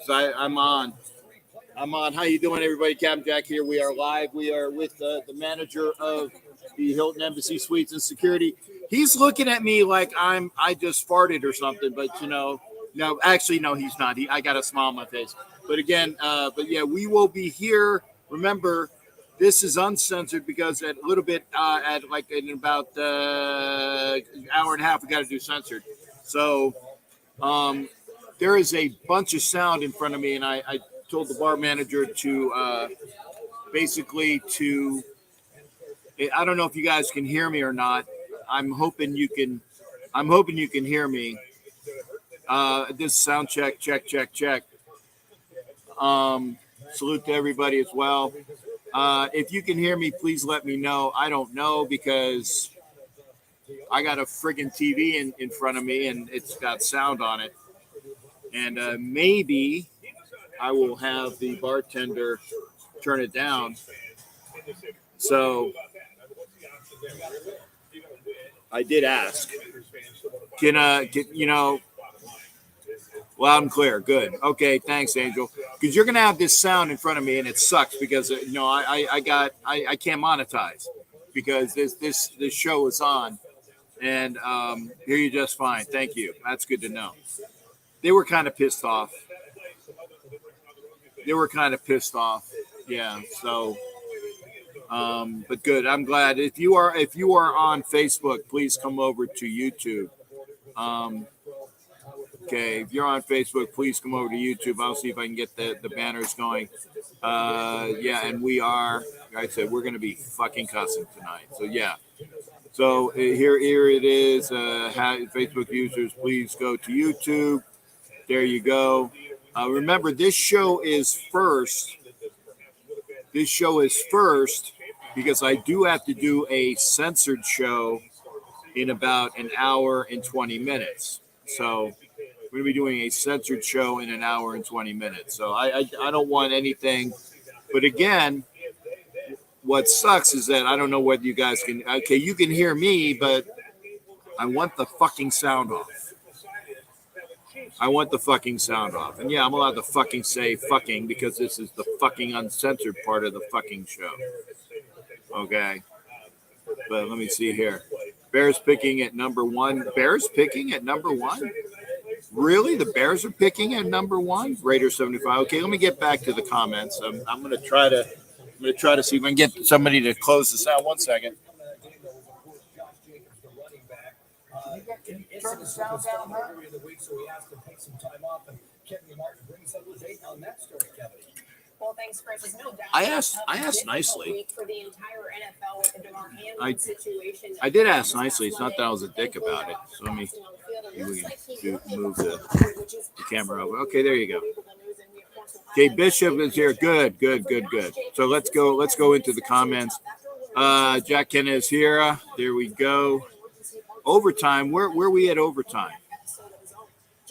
I'm on. I'm on. How you doing, everybody? Captain Jack here. We are live. We are with the manager of the Hilton Embassy Suites and Security. He's looking at me like I just farted or something, but no, actually, no, he's not. I got a smile on my face. But again, yeah, we will be here. Remember, this is uncensored because at a little bit, at like in about hour and a half, we got to do censored. So there is a bunch of sound in front of me, and I told the bar manager to basically to. I don't know if you guys can hear me or not. I'm hoping you can hear me. This sound check. Salute to everybody as well. If you can hear me, please let me know. I don't know because I got a friggin' TV in front of me and it's got sound on it. And maybe I will have the bartender turn it down. So I did ask. Can loud and clear. Good. Okay. Thanks, Angel. Because you're gonna have this sound in front of me, and it sucks because I can't monetize because this show is on, and hear you just fine. Thank you. That's good to know. They were kind of pissed off. Yeah. So, but good. I'm glad. If you are on Facebook, please come over to YouTube. Okay, if you're on Facebook, please come over to YouTube. I'll see if I can get the banners going. Yeah, and we are, like I said, we're going to be fucking cussing tonight. So, yeah. So, here it is. Facebook users, please go to YouTube. There you go. Remember, this show is first. Because I do have to do a censored show in about an hour and 20 minutes. So, we're going to be doing a censored show in an hour and 20 minutes. So I don't want anything. But again, what sucks is that I don't know whether you guys can. Okay, you can hear me, but I want the fucking sound off. And yeah, I'm allowed to fucking say fucking because this is the fucking uncensored part of the fucking show. Okay. But let me see here. Bears picking at number one. Really? The Bears are picking at number one? Raiders 75. Okay, let me get back to the comments. I'm going to try to see if I can get somebody to close this out. 1 second. Can you turn the sound down, huh? Well, thanks, Chris. No doubt. I asked nicely. I did ask nicely. It's not that I was a dick about it. So let me move the camera over. Okay, there you go. Okay, Bishop is here. Good. So let's go into the comments. Jack Ken is here. There we go. Overtime. Where are we at overtime?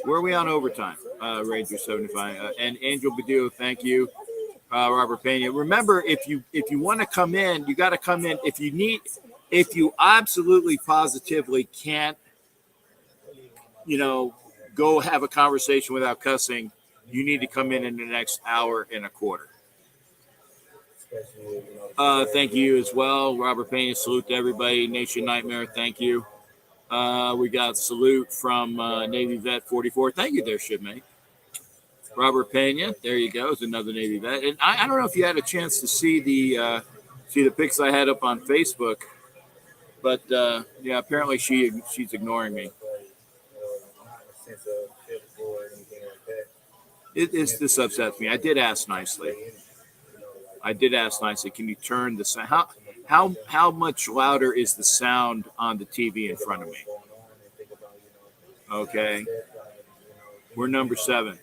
Where are we on overtime? Ranger 75 and Angel Badillo. Thank you. Robert Pena. Remember, if you want to come in, you got to come in. If you absolutely positively can't, go have a conversation without cussing, you need to come in the next hour and a quarter. Thank you as well, Robert Pena. Salute to everybody. Nation Nightmare. Thank you. We got salute from Navy Vet 44. Thank you there, shipmate. Robert Pena, there you go. Is another Navy vet. And I don't know if you had a chance to see the pics I had up on Facebook, but yeah, apparently she's ignoring me. This upsets me. I did ask nicely. Can you turn the sound? How much louder is the sound on the TV in front of me? Okay, we're number 7.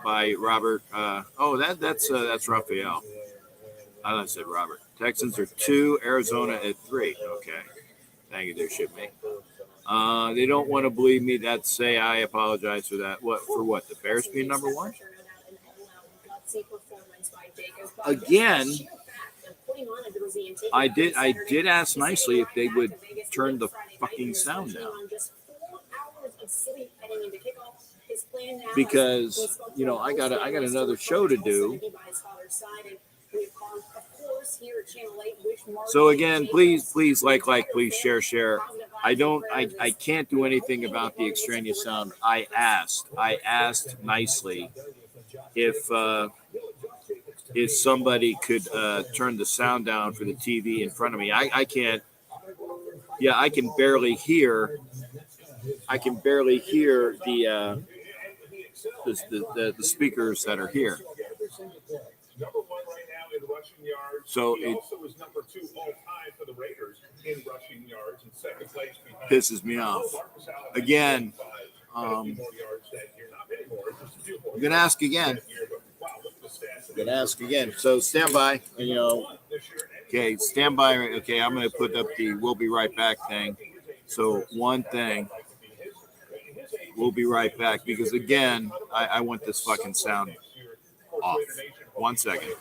By Robert. That's Raphael. I thought I said Robert. Texans are 2, Arizona at 3. Okay. Thank you there, shipmate. They don't want to believe me. That say I apologize for that. What? The Bears being number 1? Again, I did ask nicely if they would turn the fucking sound down. because I got another show to do. So again, please like, please share. I can't do anything about the extraneous sound. I asked nicely if somebody could turn the sound down for the TV in front of me. I can't. Yeah, I can barely hear. The speakers that are here. So it pisses me off. Again, I'm gonna ask again. So stand by. Okay, stand by. Okay, I'm gonna put up the "we'll be right back" thing. So one thing. We'll be right back because again, I want this fucking sound off. 1 second.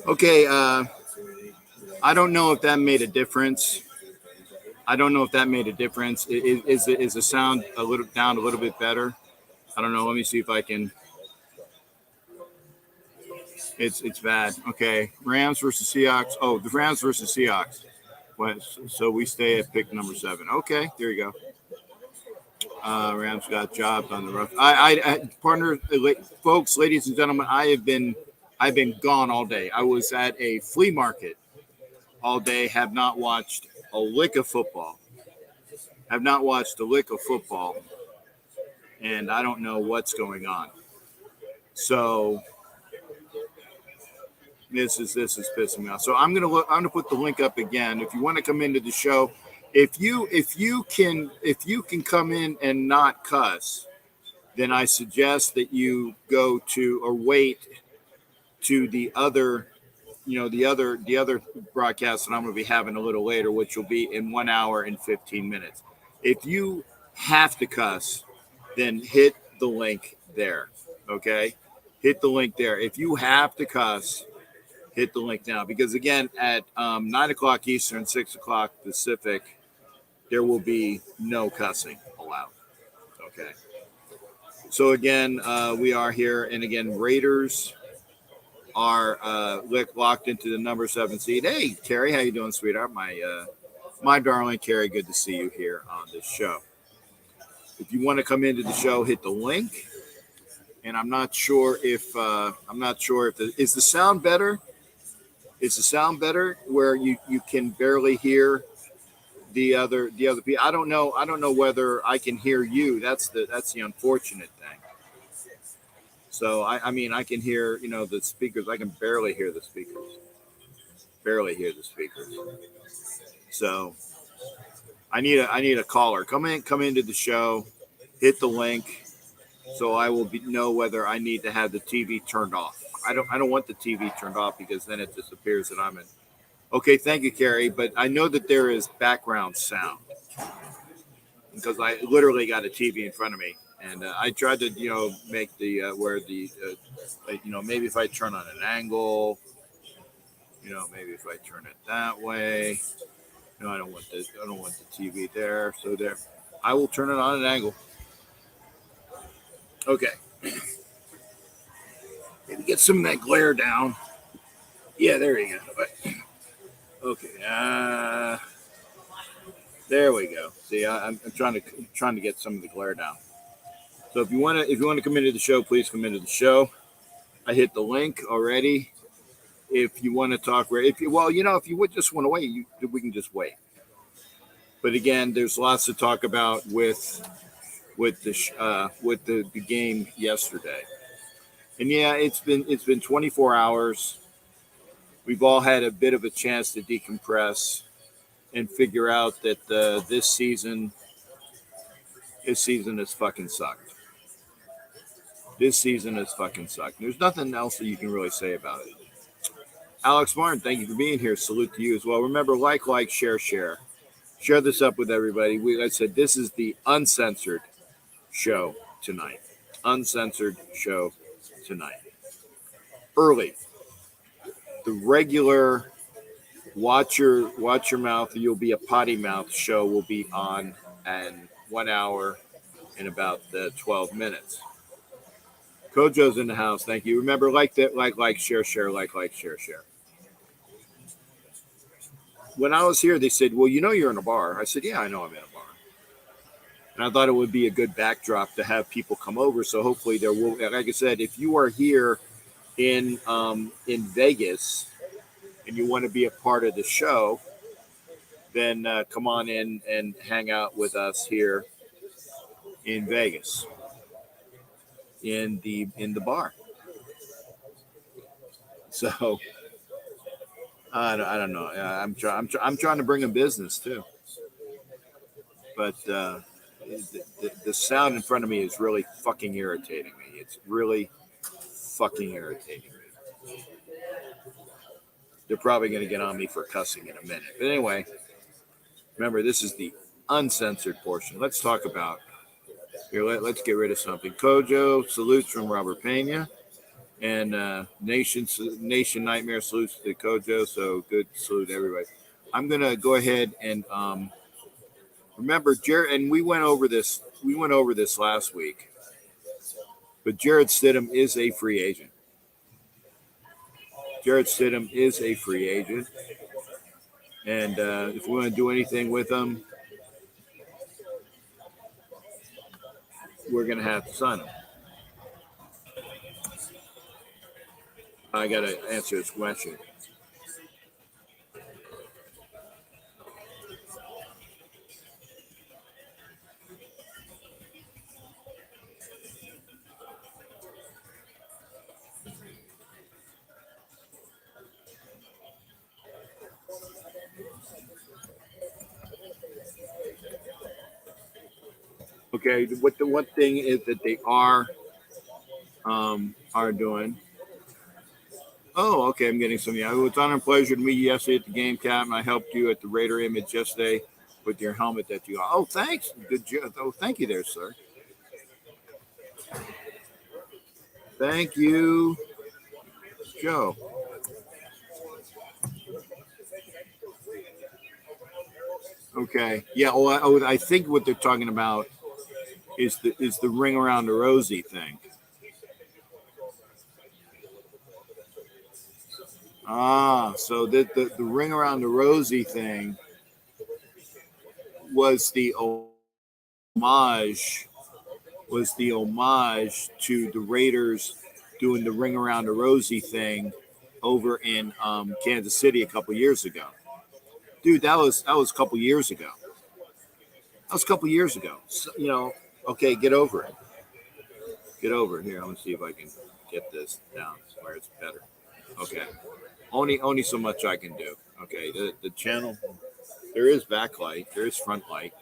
Okay, I don't know if that made a difference. Is the sound a little bit better? I don't know. Let me see if I can. It's bad. Okay, Rams versus Seahawks. Oh, the Rams versus Seahawks. So we stay at pick number 7. Okay, there you go. Rams got jobbed on the rough. Partner, folks, ladies and gentlemen, I've been gone all day. I was at a flea market all day. Have not watched a lick of football. And I don't know what's going on. So this is pissing me off. So I'm gonna put the link up again. If you want to come into the show, if you can come in and not cuss, then I suggest that you go to or wait to the other the other broadcast that I'm going to be having a little later, which will be in 1 hour and 15 minutes. If you have to cuss, then hit the link there. Okay, hit the link there. If you have to cuss, hit the link now, because again, at 9 o'clock Eastern, 6 o'clock Pacific, there will be no cussing allowed. Okay. So again, we are here, and again, Raiders are locked into the number 7 seed. Hey, Carrie, how you doing, sweetheart? My darling Carrie, good to see you here on this show. If you want to come into the show, hit the link. And I'm not sure if is the sound better? Is the sound better where you can barely hear the other people? I don't know whether I can hear you. That's the unfortunate thing. So I mean I can hear the speakers. I can barely hear the speakers. So I need a caller. Come into the show, hit the link, so I will know whether I need to have the TV turned off. I don't want the TV turned off because then it disappears that I'm in. Okay, thank you, Carrie. But I know that there is background sound because I literally got a TV in front of me, and I tried to make the where the maybe if I turn on an angle, maybe if I turn it that way. No, I don't want the TV there. So there, I will turn it on an angle. Okay. Maybe get some of that glare down. Yeah, there you go. Okay. There we go. See, I'm trying to get some of the glare down. So if you want to come into the show, please come into the show. I hit the link already. If you want to talk, if you would just want to wait, we can just wait. But again, there's lots to talk about with the game yesterday. And yeah, it's been 24 hours. We've all had a bit of a chance to decompress and figure out that this season has fucking sucked. This season has fucking sucked. There's nothing else that you can really say about it. Alex Martin, thank you for being here. Salute to you as well. Remember, like, share. Share this up with everybody. Like I said, this is the uncensored show tonight. Uncensored show tonight. Early. The regular watch your mouth, you'll be a potty mouth show will be on in 1 hour and about 12 minutes. Kojo's in the house. Thank you. Remember, like, share, like, share. When I was here, they said, well, you're in a bar. I said, yeah, I know I'm in a bar. And I thought it would be a good backdrop to have people come over. So hopefully there will, like I said, if you are here in Vegas and you want to be a part of the show, then come on in and hang out with us here in Vegas in the bar. So I don't know. I'm trying to bring in business too, but the sound in front of me is really fucking irritating me. It's really fucking irritating me. They're probably going to get on me for cussing in a minute. But anyway, remember, this is the uncensored portion. Let's talk about here. Let's get rid of something. Kojo, salutes from Robert Pena. And Nation Nightmare salutes to Kojo. So good salute to everybody. I'm going to go ahead and remember, Jared, and we went over this last week. But Jared Stidham is a free agent. And if we want to do anything with him, we're going to have to sign him. I got to answer this question. Okay, what the one thing is that they are doing. Oh, okay, I'm getting some. Yeah, it was an honor and pleasure to meet you yesterday at the game, Cap. I helped you at the Raider image yesterday with your helmet that you. Oh, thanks. Good job. Oh, thank you, there, sir. Thank you, Joe. Okay. Yeah. Well, I think what they're talking about is the ring around the rosy thing. So the ring around the rosy thing was the homage to the Raiders doing the ring around the rosy thing over in Kansas City a couple years ago. Dude, that was a couple years ago. So, okay, get over it. Get over it. Here, I'm gonna see if I can get this down where it's better. Okay. Only so much I can do. Okay, the channel, there is backlight, there is front light.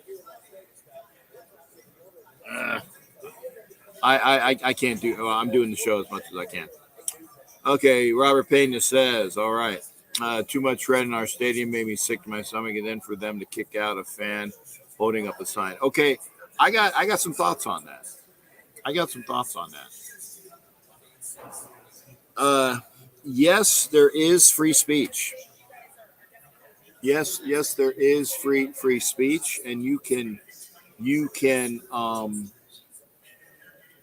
I can't do. Well, I'm doing the show as much as I can. Okay, Robert Pena says, all right. Too much red in our stadium made me sick to my stomach, and then for them to kick out a fan holding up a sign. Okay, I got some thoughts on that. Yes, there is free speech. Yes, there is free speech, and you can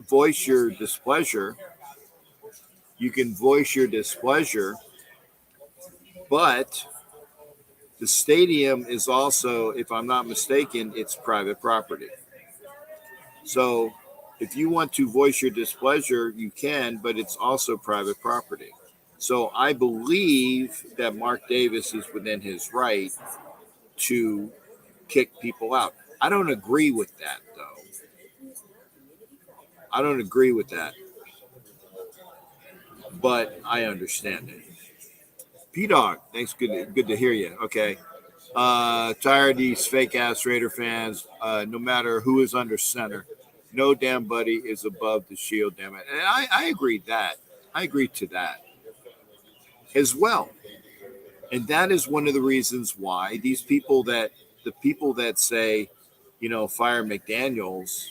voice your displeasure You can voice your displeasure, but the stadium is also, if I'm not mistaken, it's private property. So if you want to voice your displeasure, you can, but it's also private property. So I believe that Mark Davis is within his right to kick people out. I don't agree with that, though. I don't agree with that, but I understand it. P-Dog, thanks. Good to hear you. Okay. Tired of these fake ass Raider fans. No matter who is under center, no damn buddy is above the shield. Damn it, and I agree that. I agree to that as well, and that is one of the reasons why the people that say, fire McDaniels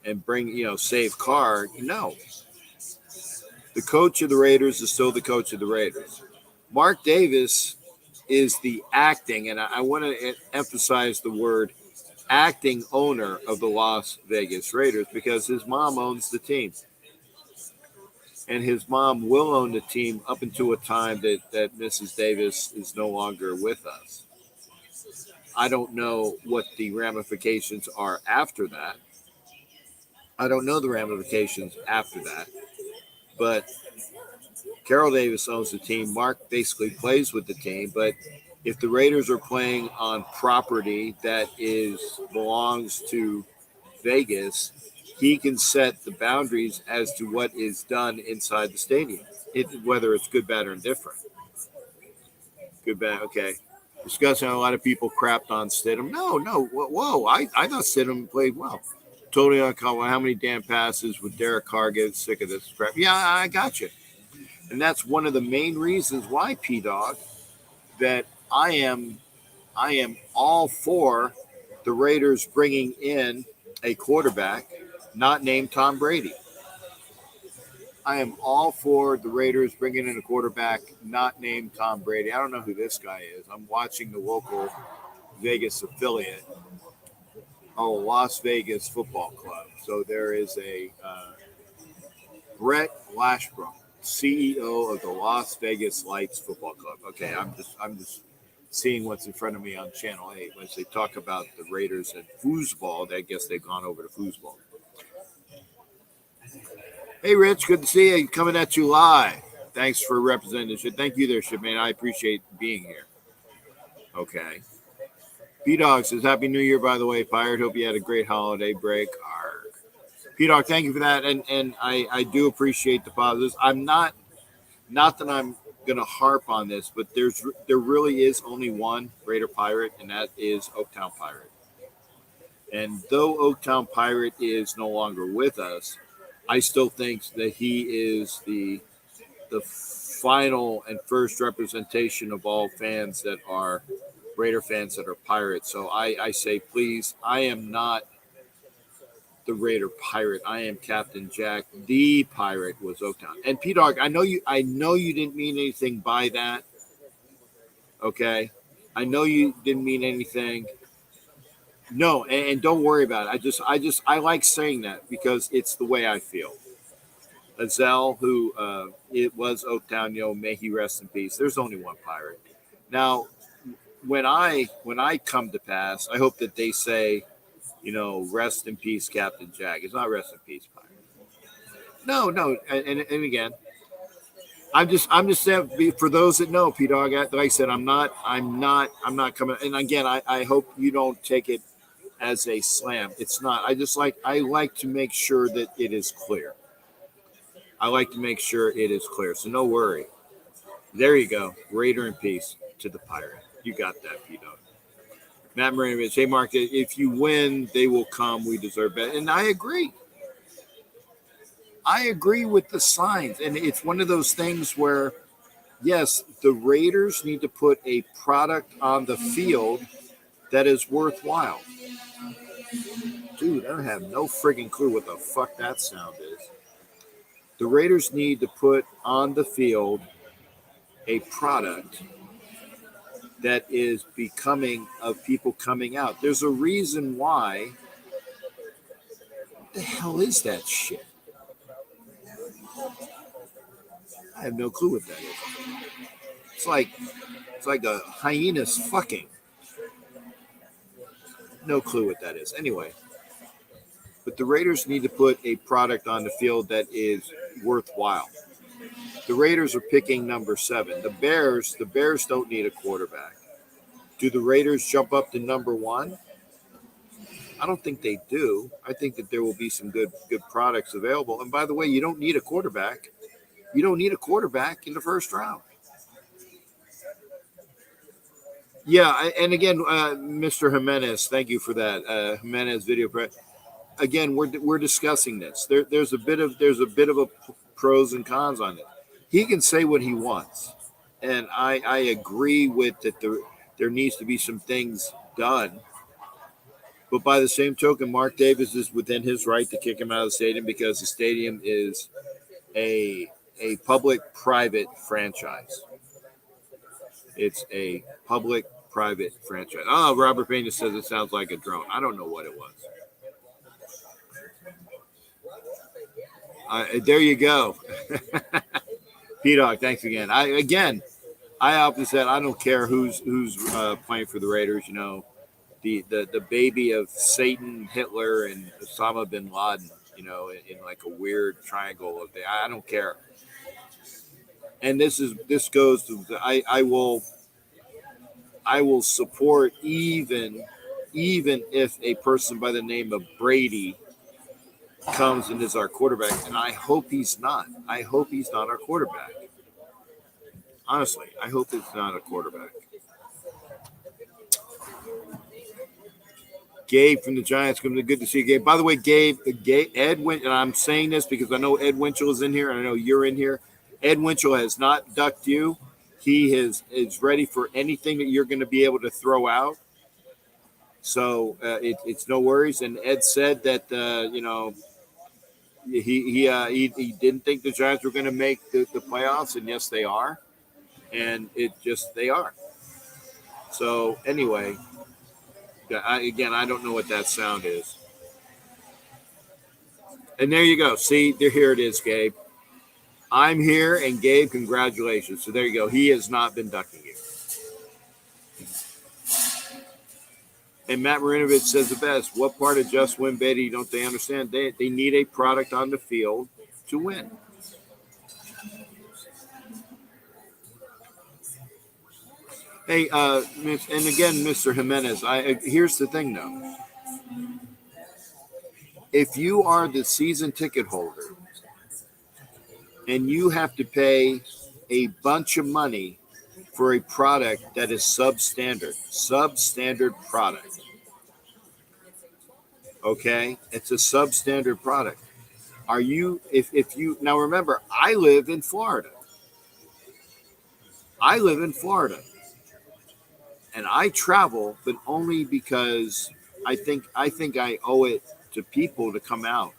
and bring, save Carr. No, the coach of the Raiders is still the coach of the Raiders. Mark Davis is the acting, and I want to emphasize the word acting owner of the Las Vegas Raiders because his mom owns the team. And his mom will own the team up until a time that Mrs. Davis is no longer with us. I don't know what the ramifications are after that. I don't know the ramifications after that. But Carol Davis owns the team. Mark basically plays with the team, but if the Raiders are playing on property that belongs to Vegas, he can set the boundaries as to what is done inside the stadium, whether it's good, bad, or indifferent. Good, bad, okay. Discussing how a lot of people crapped on Stidham. No, whoa. I thought Stidham played well. Totally uncomfortable. How many damn passes would Derek Carr get sick of this crap? Yeah, I got you. And that's one of the main reasons why, P-Dog, that I am all for the Raiders bringing in a quarterback not named Tom Brady. I am all for the Raiders bringing in a quarterback not named Tom Brady. I don't know who this guy is. I'm watching the local Vegas affiliate. Oh, Las Vegas Football Club. So there is a Brett Lashbrook, CEO of the Las Vegas Lights Football Club. Okay, I'm just seeing what's in front of me on Channel 8. Once they talk about the Raiders and foosball, I guess they've gone over to foosball. Hey, Rich, good to see you. Coming at you live. Thanks for representing the shit. Thank you there, shit, man. I appreciate being here. Okay. P-Dog says, Happy New Year, by the way, Pirate. Hope you had a great holiday break. Arg. P-Dog, thank you for that. And I do appreciate the positives. I'm not that I'm going to harp on this, but there really is only one Raider Pirate, and that is Oaktown Pirate. And though Oaktown Pirate is no longer with us, I still think that he is the final and first representation of all fans that are Raider fans that are Pirates. So I say, please, I am not the Raider Pirate. I am Captain Jack. The Pirate was Oaktown. And P-Dog, I know you didn't mean anything by that. Okay, I know you didn't mean anything. No, and don't worry about it. I like saying that because it's the way I feel. Azell, who it was Oaktown, may he rest in peace. There's only one Pirate. Now, when I come to pass, I hope that they say, rest in peace, Captain Jack. It's not rest in peace, Pirate. No, and again, I'm just saying for those that know, P-Dog, like I said, I'm not coming. And again, I hope you don't take it as a slam. It's not. I like to make sure that it is clear. I like to make sure it is clear. So no worry. There you go. Raider in peace to the Pirate. You got that, P-Dog. Matt Marinovich, hey, Mark, if you win, they will come. We deserve it. And I agree. I agree with the signs. And it's one of those things where, yes, the Raiders need to put a product on the field that is worthwhile. Dude, I have no friggin' clue what the fuck that sound is. The Raiders need to put on the field a product that is becoming of people coming out. There's a reason why. What the hell is that shit? I have no clue what that is. It's like a hyena's fucking. No clue what that is. Anyway, but the Raiders need to put a product on the field that is worthwhile. The Raiders are picking number 7. The Bears don't need a quarterback. Do the Raiders jump up to number 1? I don't think they do. I think that there will be some good products available. And by the way, you don't need a quarterback. You don't need a quarterback in the first round. Yeah, and again, Mr. Jimenez, thank you for that. Jimenez video. Again, we're discussing this. There's a bit of a pros and cons on it. He can say what he wants, and I agree with that. There needs to be some things done. But by the same token, Mark Davis is within his right to kick him out of the stadium because the stadium is a public-private franchise. It's a public-private franchise. Oh, Robert Pena says it sounds like a drone. I don't know what it was. There you go. P-Dog, thanks again. I often said I don't care who's playing for the Raiders. You know, the baby of Satan, Hitler, and Osama bin Laden. You know, in like a weird triangle of I don't care. And this goes to I will support even if a person by the name of Brady comes and is our quarterback, and I hope he's not. I hope he's not our quarterback. Honestly, I hope it's not a quarterback. Gabe from the Giants, good to see you, Gabe. By the way, Gabe, Ed Winchell, and I'm saying this because I know Ed Winchell is in here, and I know you're in here. Ed Winchell has not ducked you. He is ready for anything that you're going to be able to throw out. So it's no worries. And Ed said that he didn't think the Giants were going to make the playoffs, and yes, they are. And they are. So anyway, I don't know what that sound is. And there you go. See, here it is, Gabe. I'm here, and Gabe, congratulations. So there you go. He has not been ducking you. And Matt Marinovich says the best. What part of just win, Betty, don't they understand? They need a product on the field to win. Hey, and again, Mr. Jimenez, here's the thing, though. If you are the season ticket holder and you have to pay a bunch of money for a product that is substandard product, okay? It's a substandard product. Are you, if you, now remember, I live in Florida. And I travel, but only because I think I owe it to people to come out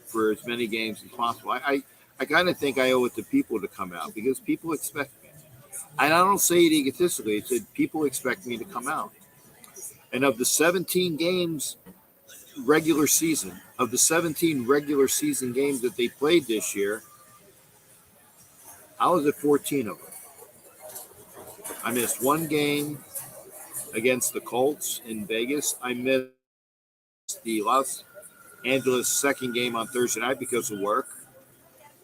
for as many games as possible. I kind of think I owe it to people to come out because people expect me. And I don't say it egotistically. It's that people expect me to come out. And of the 17 games regular season games that they played this year, I was at 14 of them. I missed one game against the Colts in Vegas. I missed the Los Angeles second game on Thursday night because of work.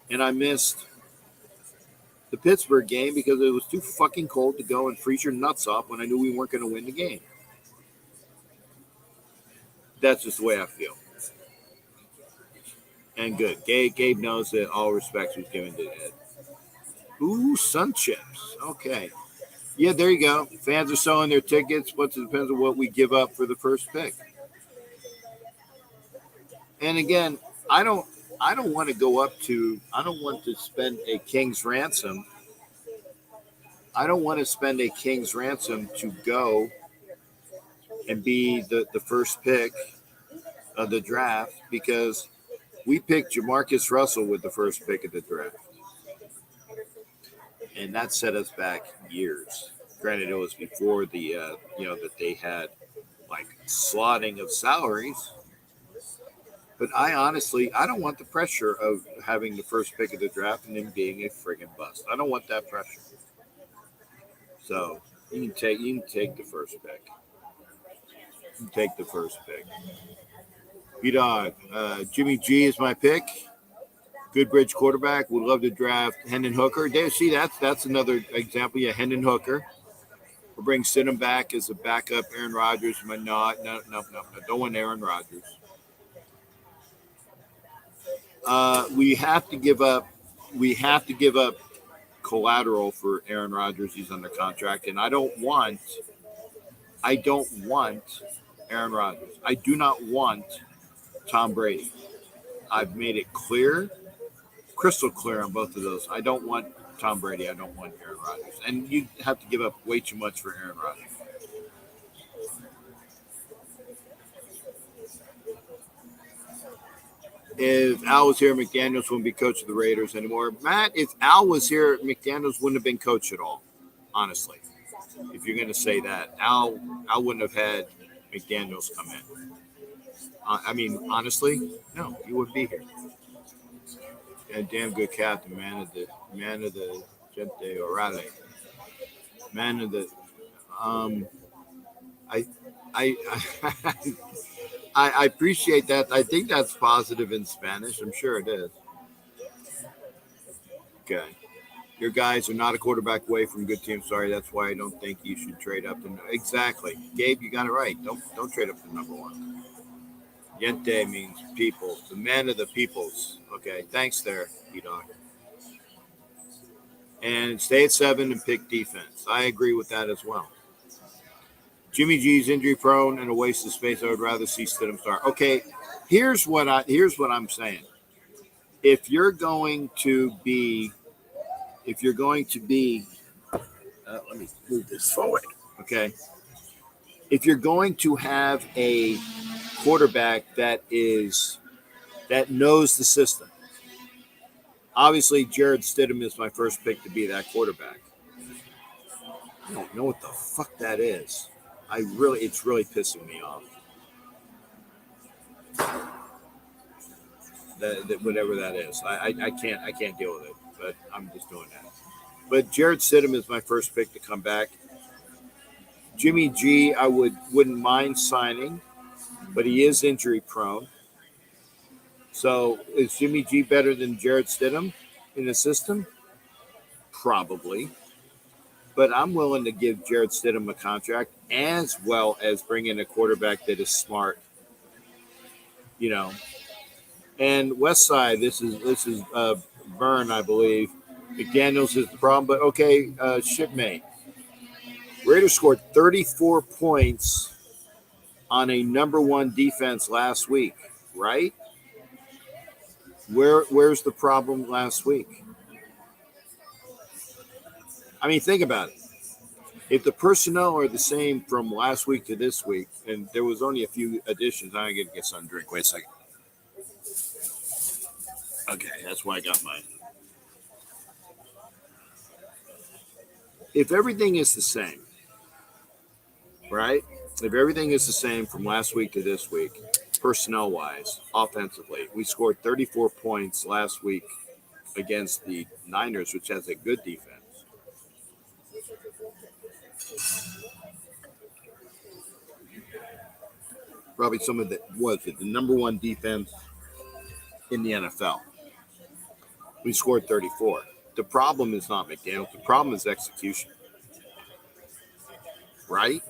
And I missed the Pittsburgh game because it was too fucking cold to go and freeze your nuts off when I knew we weren't going to win the game. That's just the way I feel. And good. Gabe knows that all respect was given to Ed. Ooh, sun chips. Okay. Yeah, there you go. Fans are selling their tickets, but it depends on what we give up for the first pick. And again, I don't want to go up to. I don't want to spend a king's ransom. I don't want to spend a king's ransom to go and be the first pick of the draft because we picked Jamarcus Russell with the first pick of the draft. And that set us back years. Granted, it was before the, that they had like slotting of salaries. But I don't want the pressure of having the first pick of the draft and him being a friggin' bust. I don't want that pressure. So you can take the first pick. You can take the first pick. B-Dog, Jimmy G is my pick. Good bridge quarterback. Would love to draft Hendon Hooker. There, see, that's another example. Yeah, Hendon Hooker. We'll bring Stidham back as a backup. Aaron Rodgers. No. Don't want Aaron Rodgers. We have to give up. We have to give up collateral for Aaron Rodgers. He's under contract, and I don't want Aaron Rodgers. I do not want Tom Brady. I've made it clear, crystal clear on both of those. I don't want Tom Brady. I don't want Aaron Rodgers. And you have to give up way too much for Aaron Rodgers. If Al was here, McDaniels wouldn't be coach of the Raiders anymore. Matt, if Al was here, McDaniels wouldn't have been coach at all, honestly. If you're going to say that, Al wouldn't have had McDaniels come in. I mean, honestly, no, he wouldn't be here. And damn good captain, man of the gente orale. Man of the I appreciate that. I think that's positive in Spanish. I'm sure it is. Okay. Your guys are not a quarterback away from good team. Sorry, that's why I don't think you should trade up to exactly. Gabe, you got it right. Don't trade up to number one. Gente means people, the man of the peoples. Okay, thanks there, E-Dog. And stay at 7 and pick defense. I agree with that as well. Jimmy G's injury prone and a waste of space. I would rather see Stidham start. Okay, here's what I'm saying. If you're going to be, let me move this forward. Okay, if you're going to have a quarterback that knows the system, obviously Jared Stidham is my first pick to be that quarterback. I don't know what the fuck that is. It's really pissing me off. That whatever that is, I can't deal with it. But I'm just doing that. But Jared Stidham is my first pick to come back. Jimmy G, I wouldn't mind signing, but he is injury prone. So is Jimmy G better than Jared Stidham in the system? Probably. But I'm willing to give Jared Stidham a contract as well as bring in a quarterback that is smart. You know. And West Side, this is Vern, I believe. McDaniels is the problem, but okay, shipmate. Raiders scored 34 points on a number one defense last week, right? Where's the problem last week? I mean, think about it. If the personnel are the same from last week to this week, and there was only a few additions, I'm going to get some drink. Wait a second. Okay, that's why I got mine. If everything is the same, right? If everything is the same from last week to this week, personnel-wise, offensively, we scored 34 points last week against the Niners, which has a good defense. Probably some of the number one defense in the NFL. We scored 34. The problem is not McDaniels. The problem is execution. Right?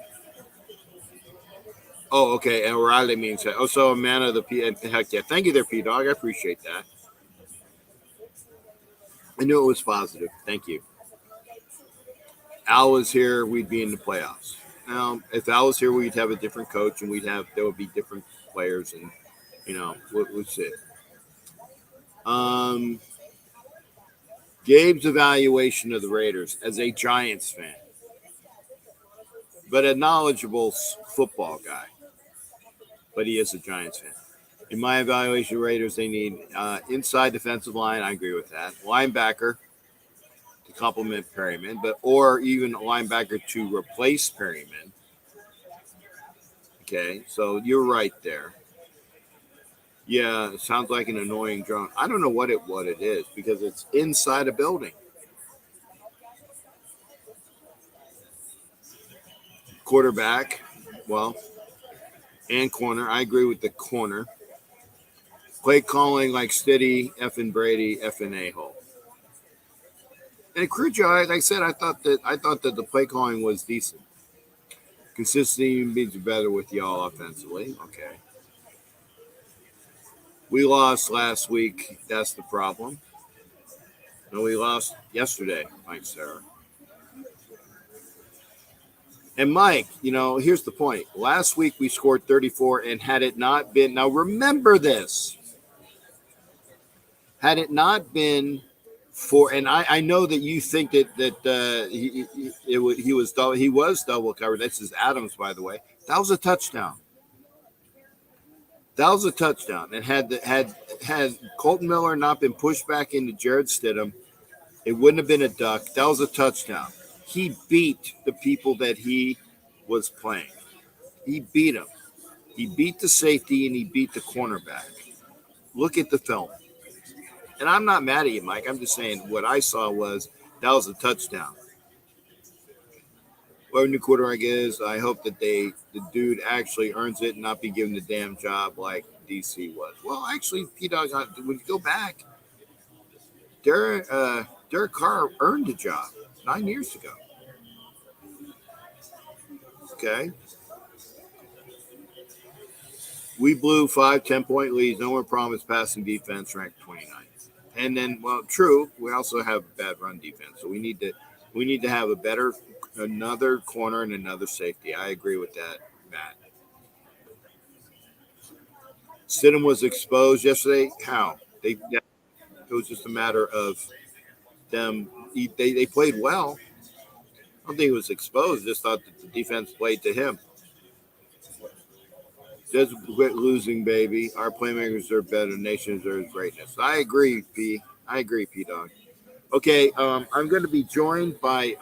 Oh, okay. And O'Reilly means that. Oh, so a man of the P. Heck yeah. Thank you there, P-Dog. I appreciate that. I knew it was positive. Thank you. Al was here, we'd be in the playoffs. Now, if Al was here, we'd have a different coach, and there would be different players, and we'll see. Gabe's evaluation of the Raiders as a Giants fan, but a knowledgeable football guy. But he is a Giants fan. In my evaluation of Raiders, they need inside defensive line. I agree with that. Linebacker to complement Perryman, or even a linebacker to replace Perryman. Okay, so you're right there. Yeah, it sounds like an annoying drone. I don't know what it is because it's inside a building. Quarterback, well, and corner. I agree with the corner. Play calling like Steady, effing Brady, effing a hole. And Crujo, like I said, I thought that the play calling was decent. Consistency means better with y'all offensively. Okay. We lost last week. That's the problem. No, we lost yesterday, Mike Sarah. And Mike, here's the point. Last week we scored 34, and had it not been, now remember this, had it not been for, and I know that you think that he was double covered. This is Adams, by the way. That was a touchdown. That was a touchdown. And had Colton Miller not been pushed back into Jared Stidham, it wouldn't have been a duck. That was a touchdown. He beat the people that he was playing. He beat them. He beat the safety and he beat the cornerback. Look at the film. And I'm not mad at you, Mike. I'm just saying what I saw was that was a touchdown. Whoever new quarterback is, I hope that the dude actually earns it and not be given the damn job like DC was. Well, actually, P-Dog, when you go back, Derek Carr earned the job 9 years ago. Okay. We blew 5 10-point leads. No one promised passing defense ranked 29th. And then, well, true, we also have a bad run defense. So we need to have another corner and another safety. I agree with that, Matt. Stidham was exposed yesterday. How? It was just a matter of them. They played well. I don't think it was exposed. Just thought that the defense played to him. Just quit losing, baby. Our playmakers deserve better. The nation deserves greatness. I agree, P. I agree, P. Dog. Okay, I'm going to be joined by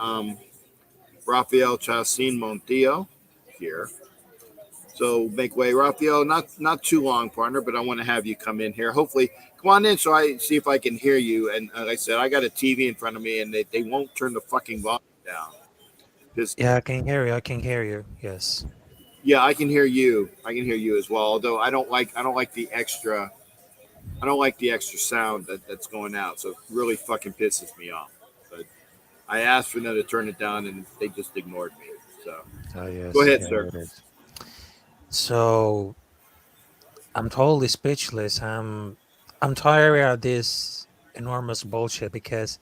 Rafael Chacin Montillo here. So make way, Rafael. Not too long, partner, but I want to have you come in here. Hopefully, come on in so I see if I can hear you. And like I said, I got a TV in front of me, and they won't turn the fucking volume down. Just Yeah, I can hear you. I can hear you. Yes. yeah, I can hear you. I can hear you as well. Although I don't like the extra. I don't like the extra sound that's going out. So it really fucking pisses me off. But I asked for them to turn it down, and they just ignored me. So Oh, go yes. ahead, Yeah, sir. it is. So I'm totally speechless. I'm tired of this enormous bullshit because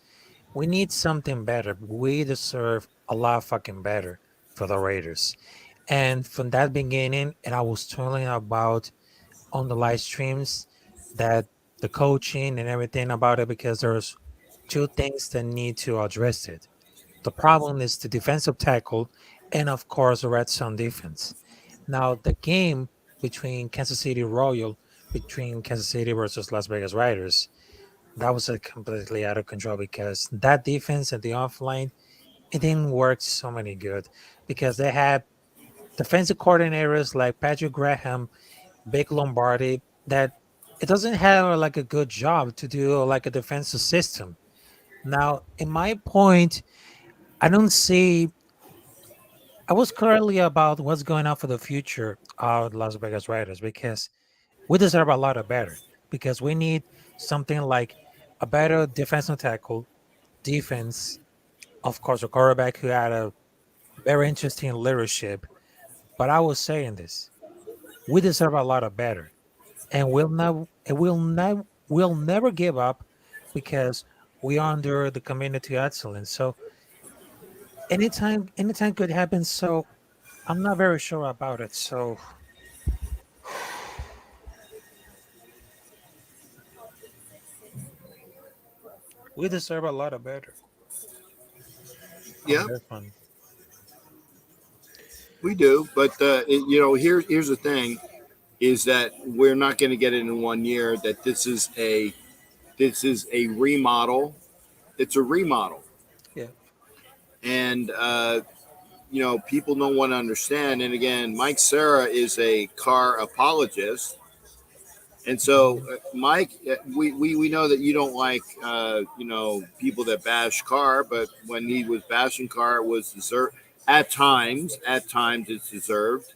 we need something better. We deserve a lot fucking better for the Raiders. And from that beginning, and I was telling about on the live streams that the coaching and everything about it because there's two things that need to address it. The problem is the defensive tackle and of course the red zone defense. Now the game between Kansas City Royal between Kansas City versus Las Vegas Raiders, that was a completely out of control because that defense and the offline it didn't work so many good because they had defensive coordinators like Patrick Graham, Big Lombardi that it doesn't have like a good job to do like a defensive system. Now, in my point, I don't see. I was currently about what's going on for the future of Las Vegas Raiders because we deserve a lot of better because we need something like a better defensive tackle, defense, of course, a quarterback who had a very interesting leadership. But I was saying this: we deserve a lot of better, and we'll never give up because we are under the community excellence. So anytime could happen. So I'm not very sure about it. So we deserve a lot of better on Yeah, this one. we do. But here's the thing: is that we're not going to get it in 1 year. That this is a remodel. It's a remodel, Yeah. and people don't want to understand. And again, Mike Sarah is a car apologist, And so, Mike, we know that you don't like people that bash Carr, but when he was bashing Carr, it was deserved. At times it's deserved.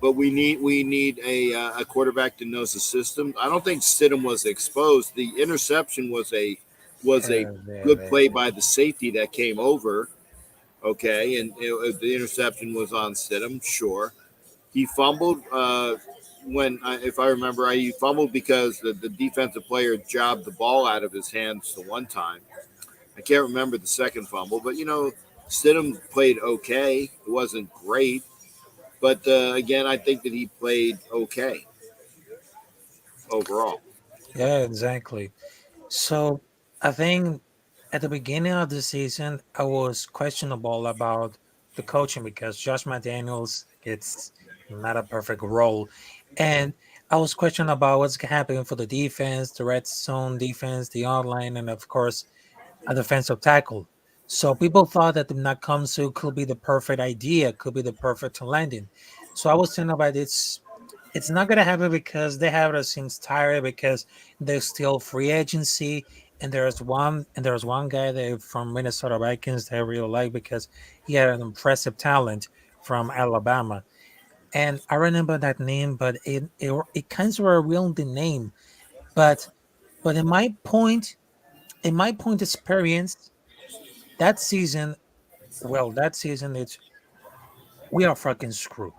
But we need a quarterback that knows the system. I don't think Stidham was exposed. The interception was a good play by the safety that came over. Okay, and the interception was on Stidham. Sure, he fumbled if I remember right, he fumbled because the defensive player jobbed the ball out of his hands the one time. I can't remember the second fumble, but Stidham played okay. It wasn't great, but again, I think that he played okay overall. Yeah, exactly. So I think at the beginning of the season, I was questionable about the coaching because Josh McDaniels gets not a perfect role. And I was questioning about what's happening for the defense, the red zone defense, the online, and of course, a defensive tackle. So people thought that the Nakamsu could be the perfect idea, could be the perfect landing. So I was saying about it's not gonna happen because they have it since tired because there's still free agency and there's one guy there from Minnesota Vikings that I really like because he had an impressive talent from Alabama. And I remember that name, but it kind of revealed the name. But but in my point experience, that season, well, that season it's we are fucking screwed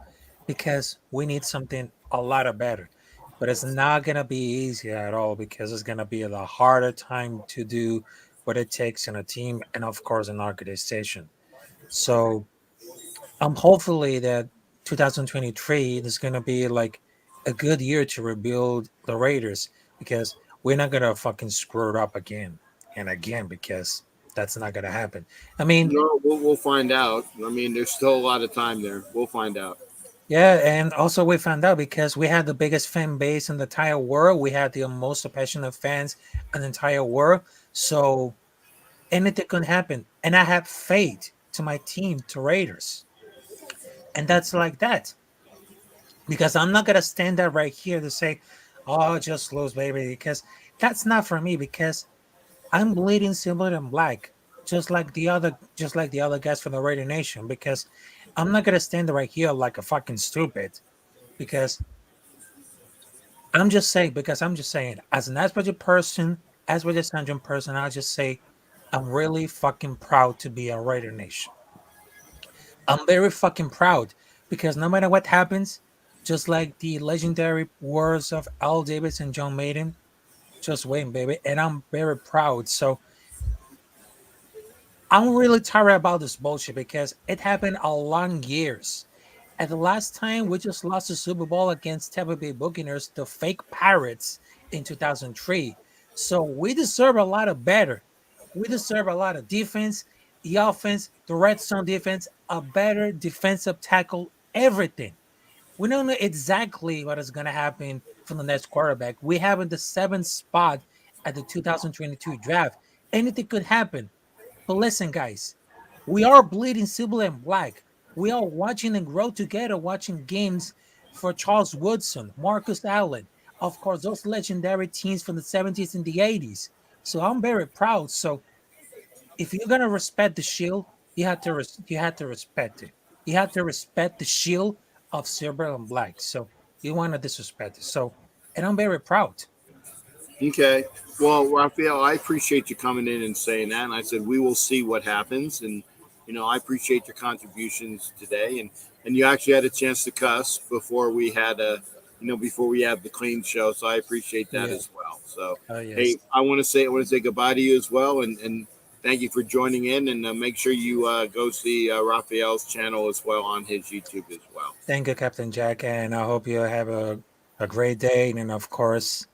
because we need something a lot of better. But it's not gonna be easy at all because it's gonna be a harder time to do what it takes in a team and of course an organization. So hopefully that 2023 is gonna be like a good year to rebuild the Raiders because we're not gonna fucking screw it up again and again because that's not gonna happen. I mean, No, we'll find out. I mean, there's still a lot of time there. We'll find out. yeah, and also we found out because we had the biggest fan base in the entire world. We had the most passionate fans in the entire world. So anything can happen. And I have faith to my team, to Raiders. And that's like that. Because I'm not gonna stand there right here to say, oh, just lose, baby. Because that's not for me, because I'm bleeding silver and black, just like the other guys from the Raider Nation. Because I'm not gonna stand right here like a fucking stupid. Because I'm just saying, as an Asperger person, Asperger syndrome person, I'll just say, I'm really fucking proud to be a Raider Nation. I'm very fucking proud because no matter what happens, just like the legendary words of Al Davis and John Maiden, just wait, baby. And I'm very proud. So I'm really tired about this bullshit because it happened a long years. At the last time, we just lost the Super Bowl against Tampa Bay Buccaneers, the fake Pirates, in 2003. So we deserve a lot of better. We deserve a lot of defense, the offense, the red zone defense, a better defensive tackle, everything. We don't know exactly what is going to happen from the next quarterback. We have in the seventh spot at the 2022 draft. Anything could happen. But listen, guys, we are bleeding silver and black. We are watching and grow together, watching games for Charles Woodson, Marcus Allen, of course, those legendary teams from the 70s and the 80s. So I'm very proud. So if you're gonna respect the shield, you have to respect it. You have to respect the shield of silver and black. So you want to disrespect it. So, and I'm very proud. Okay. Well, Raphael, I appreciate you coming in and saying that. And I said we will see what happens. And I appreciate your contributions today. And you actually had a chance to cuss before we had before we have the clean show. So I appreciate that Yeah. as well. So Oh yes. hey, I want to say goodbye to you as well. And thank you for joining in. And make sure you go see Raphael's channel as well on his YouTube as well. Thank you, Captain Jack, and I hope you have a great day. And of course,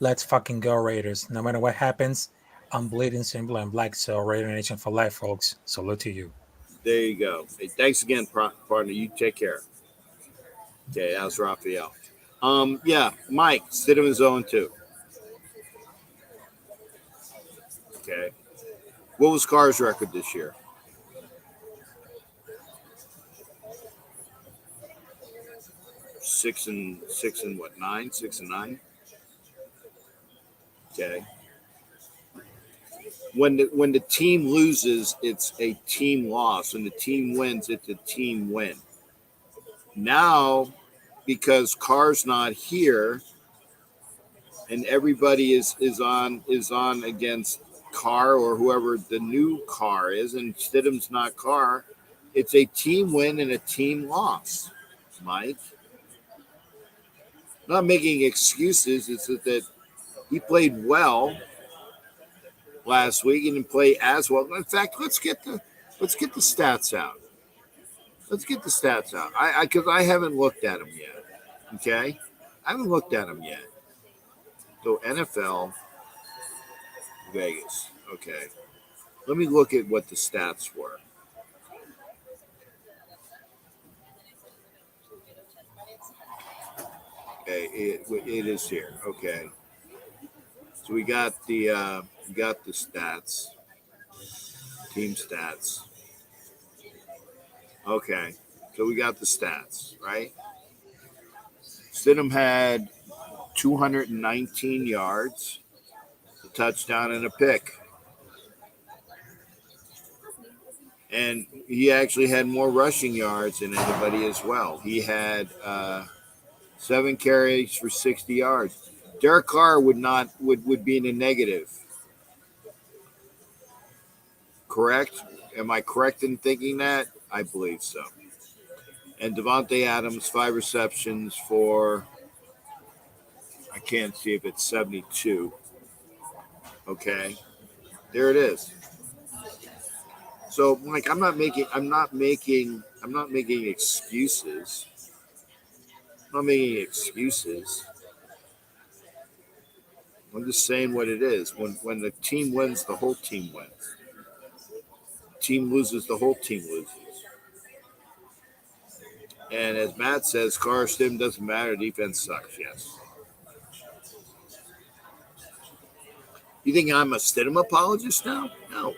let's fucking go Raiders. No matter what happens, I'm bleeding simple and black. So Raider Nation for life, folks. Salute to you. There you go. Hey, thanks again, partner. You take care. Okay, that was Raphael. Yeah, Mike, Stidham's 0-2. Okay. What was Carr's record this year? 6 and 6 and what 9, 6 and 9. Okay. When the team loses, it's a team loss. When the team wins, it's a team win. Now, because Carr's not here, and everybody is on against Carr or whoever the new Carr is, and Stidham's not Carr, it's a team win and a team loss, Mike. Not making excuses. It's that he played well last week and didn't play as well. In fact, let's get the stats out. Let's get the stats out. I because I haven't looked at them yet. Okay, I haven't looked at them yet. So NFL Vegas. Okay, let me look at what the stats were. Okay, it is here. Okay, so we got the stats, team stats. Okay, so we got the stats, right? Stidham had 219 yards, a touchdown, and a pick. And he actually had more rushing yards than anybody as well. He had 7 carries for 60 yards. Derek Carr would be in the negative. Correct? Am I correct in thinking that? I believe so. And Devontae Adams, 5 receptions for, I can't see if it's 72. Okay. There it is. So, Mike, I'm not making excuses. I'm not making excuses. I'm just saying what it is. When the team wins, the whole team wins. Team loses, the whole team loses. And as Matt says, Carr Stim doesn't matter. Defense sucks. Yes. You think I'm a Stidham apologist now? No.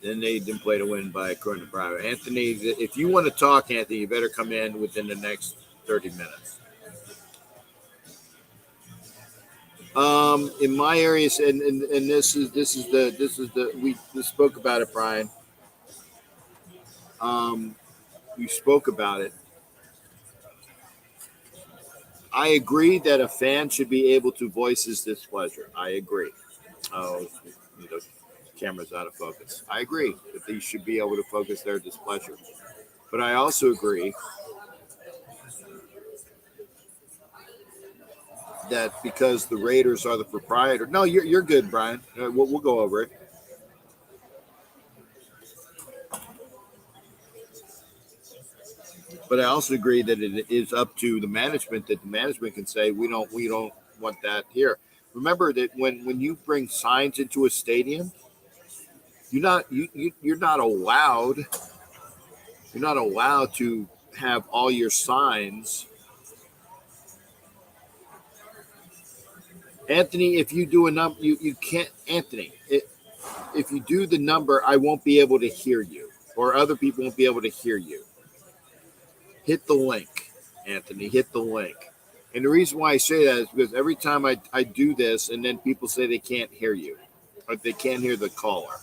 Then they didn't play to win by according to Brian. Anthony, if you want to talk, Anthony, you better come in within the next 30 minutes. In my areas, and this is the we spoke about it, Brian. We spoke about it. I agree that a fan should be able to voice his displeasure. I agree. Oh, the camera's out of focus. I agree that they should be able to focus their displeasure. But I also agree that because the Raiders are the proprietor. No, you're good, Brian. We'll go over it. But I also agree that it is up to the management, that the management can say we don't want that here. Remember that when you bring signs into a stadium, you're not allowed to have all your signs. Anthony, if you do a number, you can't. Anthony, if you do the number, I won't be able to hear you, or other people won't be able to hear you. Hit the link, Anthony. Hit the link. And the reason why I say that is because every time I do this, and then people say they can't hear you, or they can't hear the caller.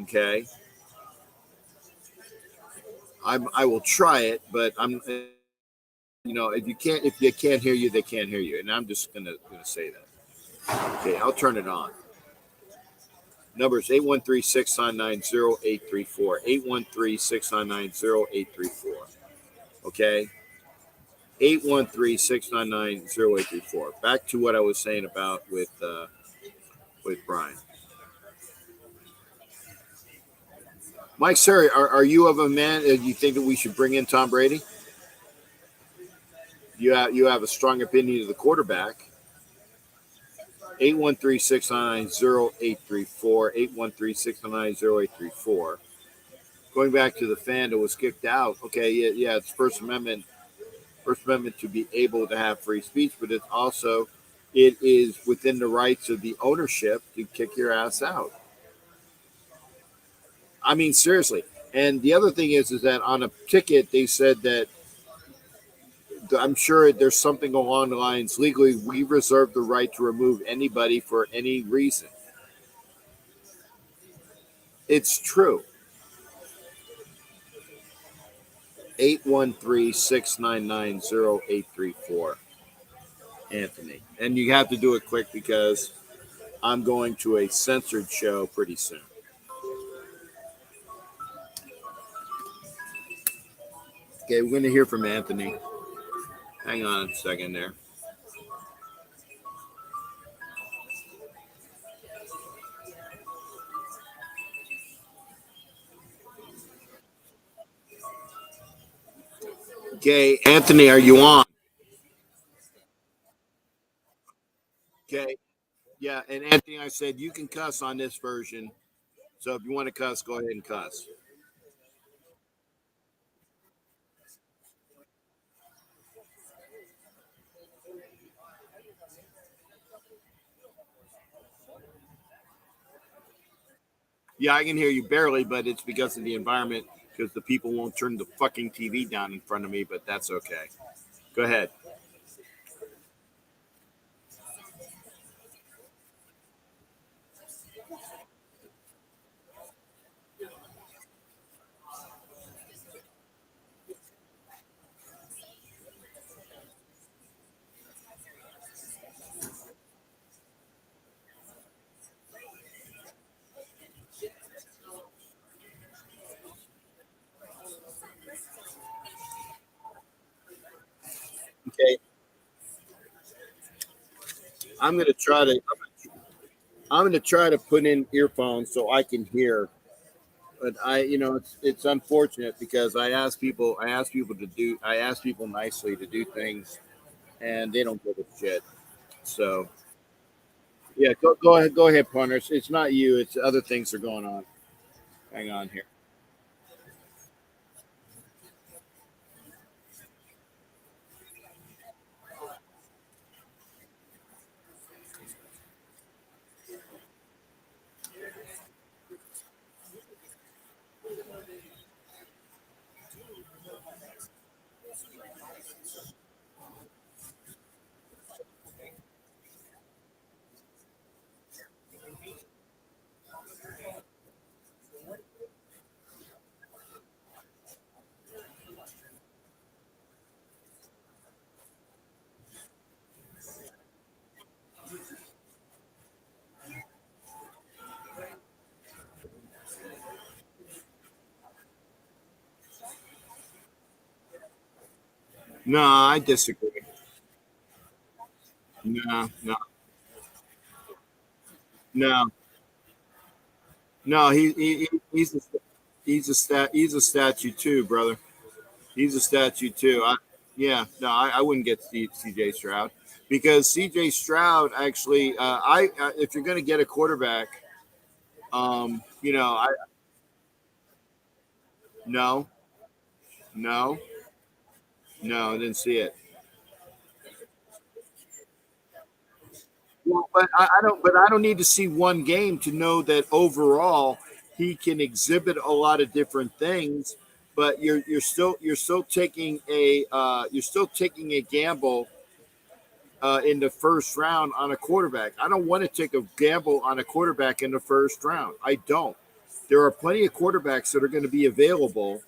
Okay. I will try it, but if you can't hear you, they can't hear you, and I'm just gonna say that. Okay, I'll turn it on. Number is 813-699-0834. 813-699-0834. Okay. 813-699-0834. Back to what I was saying about with Brian. Mike Siri, are you of a man? Do you think that we should bring in Tom Brady? You have a strong opinion of the quarterback. 813-699-0834. 813-699-0834. Going back to the fan that was kicked out. Okay, yeah, it's First Amendment to be able to have free speech, but it is within the rights of the ownership to kick your ass out. I mean, seriously. And the other thing is that on a ticket they said that I'm sure there's something along the lines legally we reserve the right to remove anybody for any reason. It's true. 813-699-0834, Anthony. And you have to do it quick because I'm going to a censored show pretty soon. Okay, we're going to hear from Anthony. Hang on a second there. Okay, Anthony, are you on? Okay. Yeah, and Anthony, I said you can cuss on this version. So if you want to cuss, go ahead and cuss. Yeah, I can hear you barely, but it's because of the environment, because the people won't turn the fucking TV down in front of me, but that's okay. Go ahead. Okay. I'm gonna try to I'm gonna try to put in earphones so I can hear. But it's unfortunate because I ask people nicely to do things and they don't give a shit. So yeah, go ahead, partners. It's not you, it's other things are going on. Hang on here. No, I disagree. No, no, no, no. He's a statue too, brother. He's a statue too. Yeah, no, I wouldn't get CJ Stroud because CJ Stroud actually, if you're going to get a quarterback, I no, no, no, I didn't see it. Well, but I don't. But I don't need to see one game to know that overall he can exhibit a lot of different things. But you're still taking a gamble in the first round on a quarterback. I don't want to take a gamble on a quarterback in the first round. I don't. There are plenty of quarterbacks that are going to be available.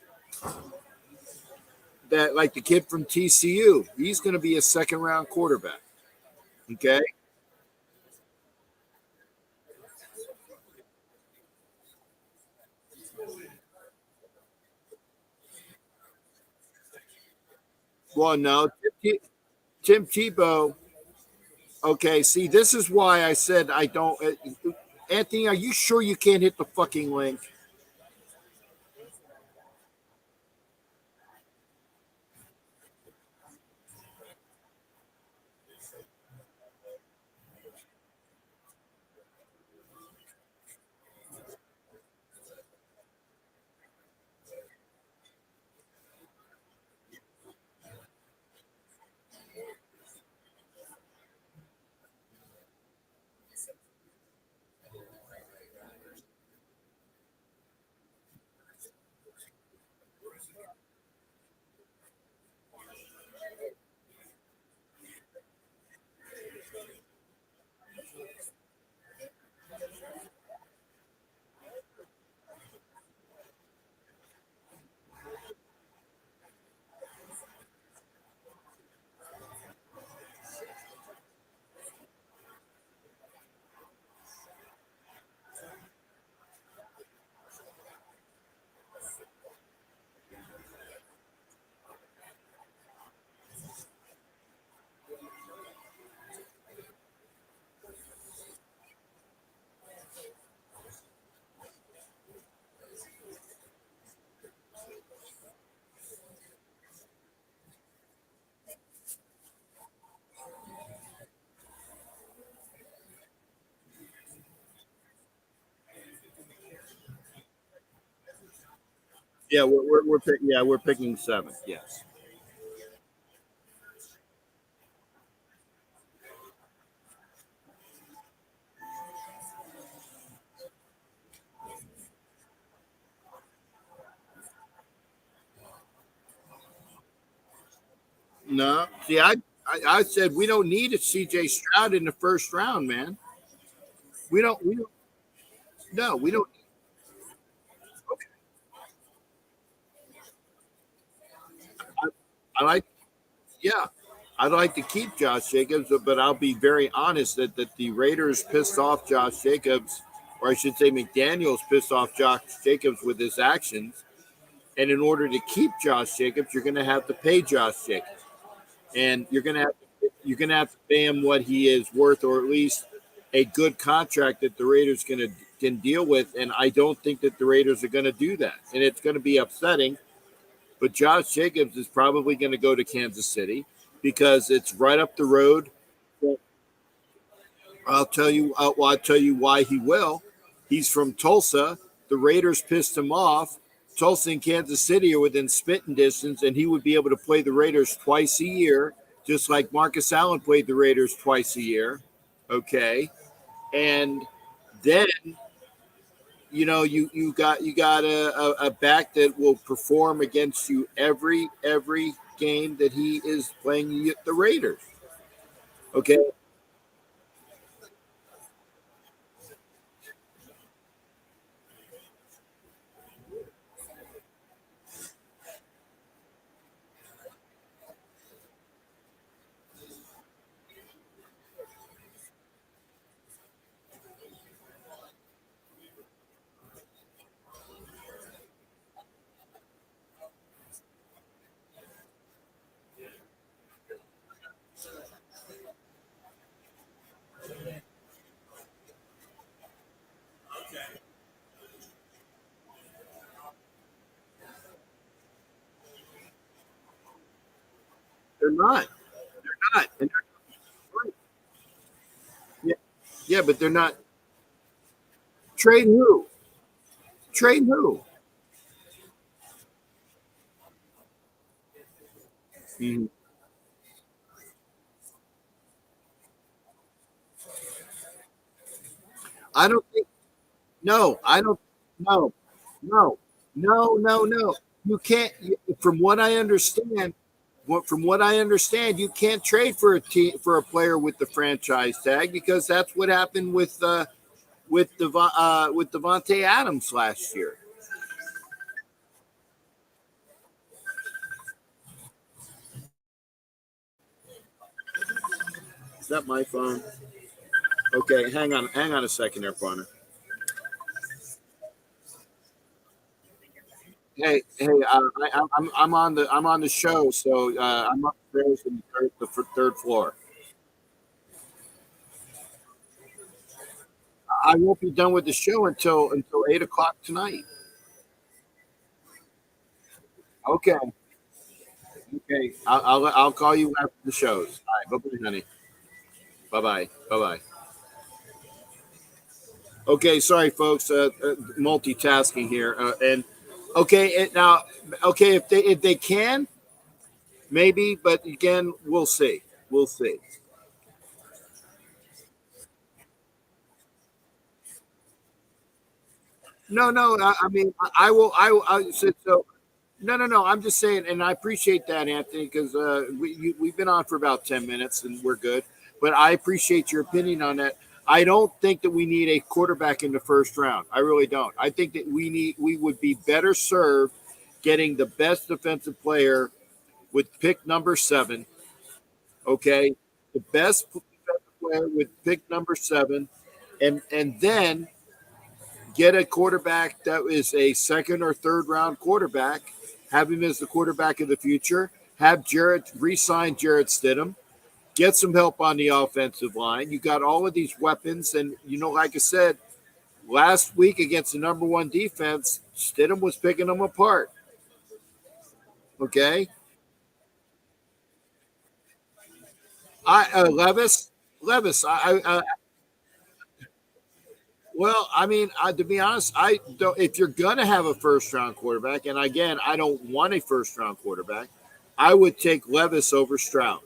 That like the kid from TCU, he's going to be a second round quarterback. Okay. Well, no, Tim Tebow. Okay, see, this is why I said I don't. Anthony, are you sure you can't hit the fucking link? Yeah, we're picking seven. Yes. No. See, I said we don't need a CJ Stroud in the first round, man. We don't no, we don't. Okay. I like yeah. I'd like to keep Josh Jacobs, but I'll be very honest that the Raiders pissed off Josh Jacobs, or I should say McDaniels pissed off Josh Jacobs with his actions. And in order to keep Josh Jacobs, you're going to have to pay Josh Jacobs, and you're going to have to pay him what he is worth, or at least a good contract that the Raiders can deal with. And I don't think that the Raiders are going to do that, and it's going to be upsetting. But Josh Jacobs is probably going to go to Kansas City because it's right up the road. I'll tell you why he will. He's from Tulsa. The Raiders pissed him off. Tulsa and Kansas City are within spitting distance, and he would be able to play the Raiders twice a year, just like Marcus Allen played the Raiders twice a year. Okay, and then you got a back that will perform against you every game that he is playing the Raiders. Okay, they're not. They're not. And yeah, yeah, but they're not. Trade who? Trade who? Mhm. I don't think. No, I don't. No, no, no. You can't. From what I understand, from what I understand, you can't trade for a team for a player with the franchise tag because that's what happened with Devontae Adams last year. Is that my phone? Okay, hang on a second there, partner. I'm on the show, so I'm upstairs in the third floor. I won't be done with the show until 8 o'clock tonight. Okay, okay. I'll call you after the shows. All right, bye bye, honey. Bye bye, bye bye. Okay, sorry, folks. Multitasking here, and okay, now, okay, if they can, maybe, but again, we'll see. We'll see. No, no. I mean, I will. I said so. No, no, no. I'm just saying, and I appreciate that, Anthony, because we've been on for about 10 minutes and we're good. But I appreciate your opinion on that. I don't think that we need a quarterback in the first round. I really don't. I think that we would be better served getting the best defensive player with pick number seven. Okay, the best defensive player with pick number seven, and then get a quarterback that is a second or third round quarterback, have him as the quarterback of the future, have Jarrett re-sign Jarrett Stidham, get some help on the offensive line. You got all of these weapons, and like I said, last week against the number one defense, Stidham was picking them apart. Okay, Levis, I Well, I mean, to be honest, I don't. If you're gonna have a first round quarterback, and again, I don't want a first round quarterback, I would take Levis over Stroud.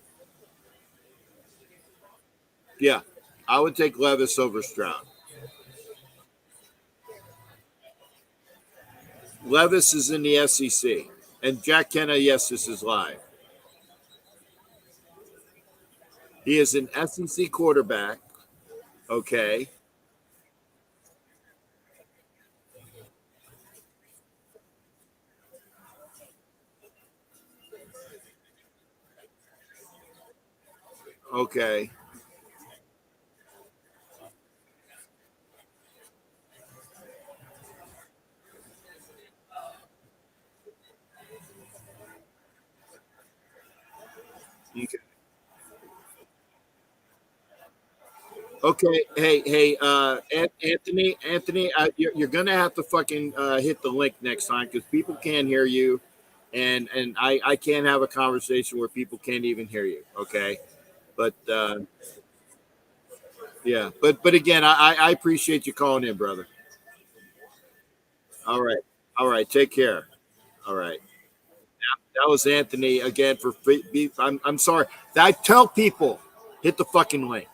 Yeah, I would take Levis over Stroud. Levis is in the SEC, and Jack Kenna. Yes, this is live. He is an SEC quarterback. Okay, okay. Okay. Okay, hey, Anthony, you're gonna have to fucking hit the link next time because people can't hear you, and I can't have a conversation where people can't even hear you. Okay, but yeah, but again, I appreciate you calling in, brother. All right, take care. All right, that was Anthony again for. I'm sorry. I tell people hit the fucking link.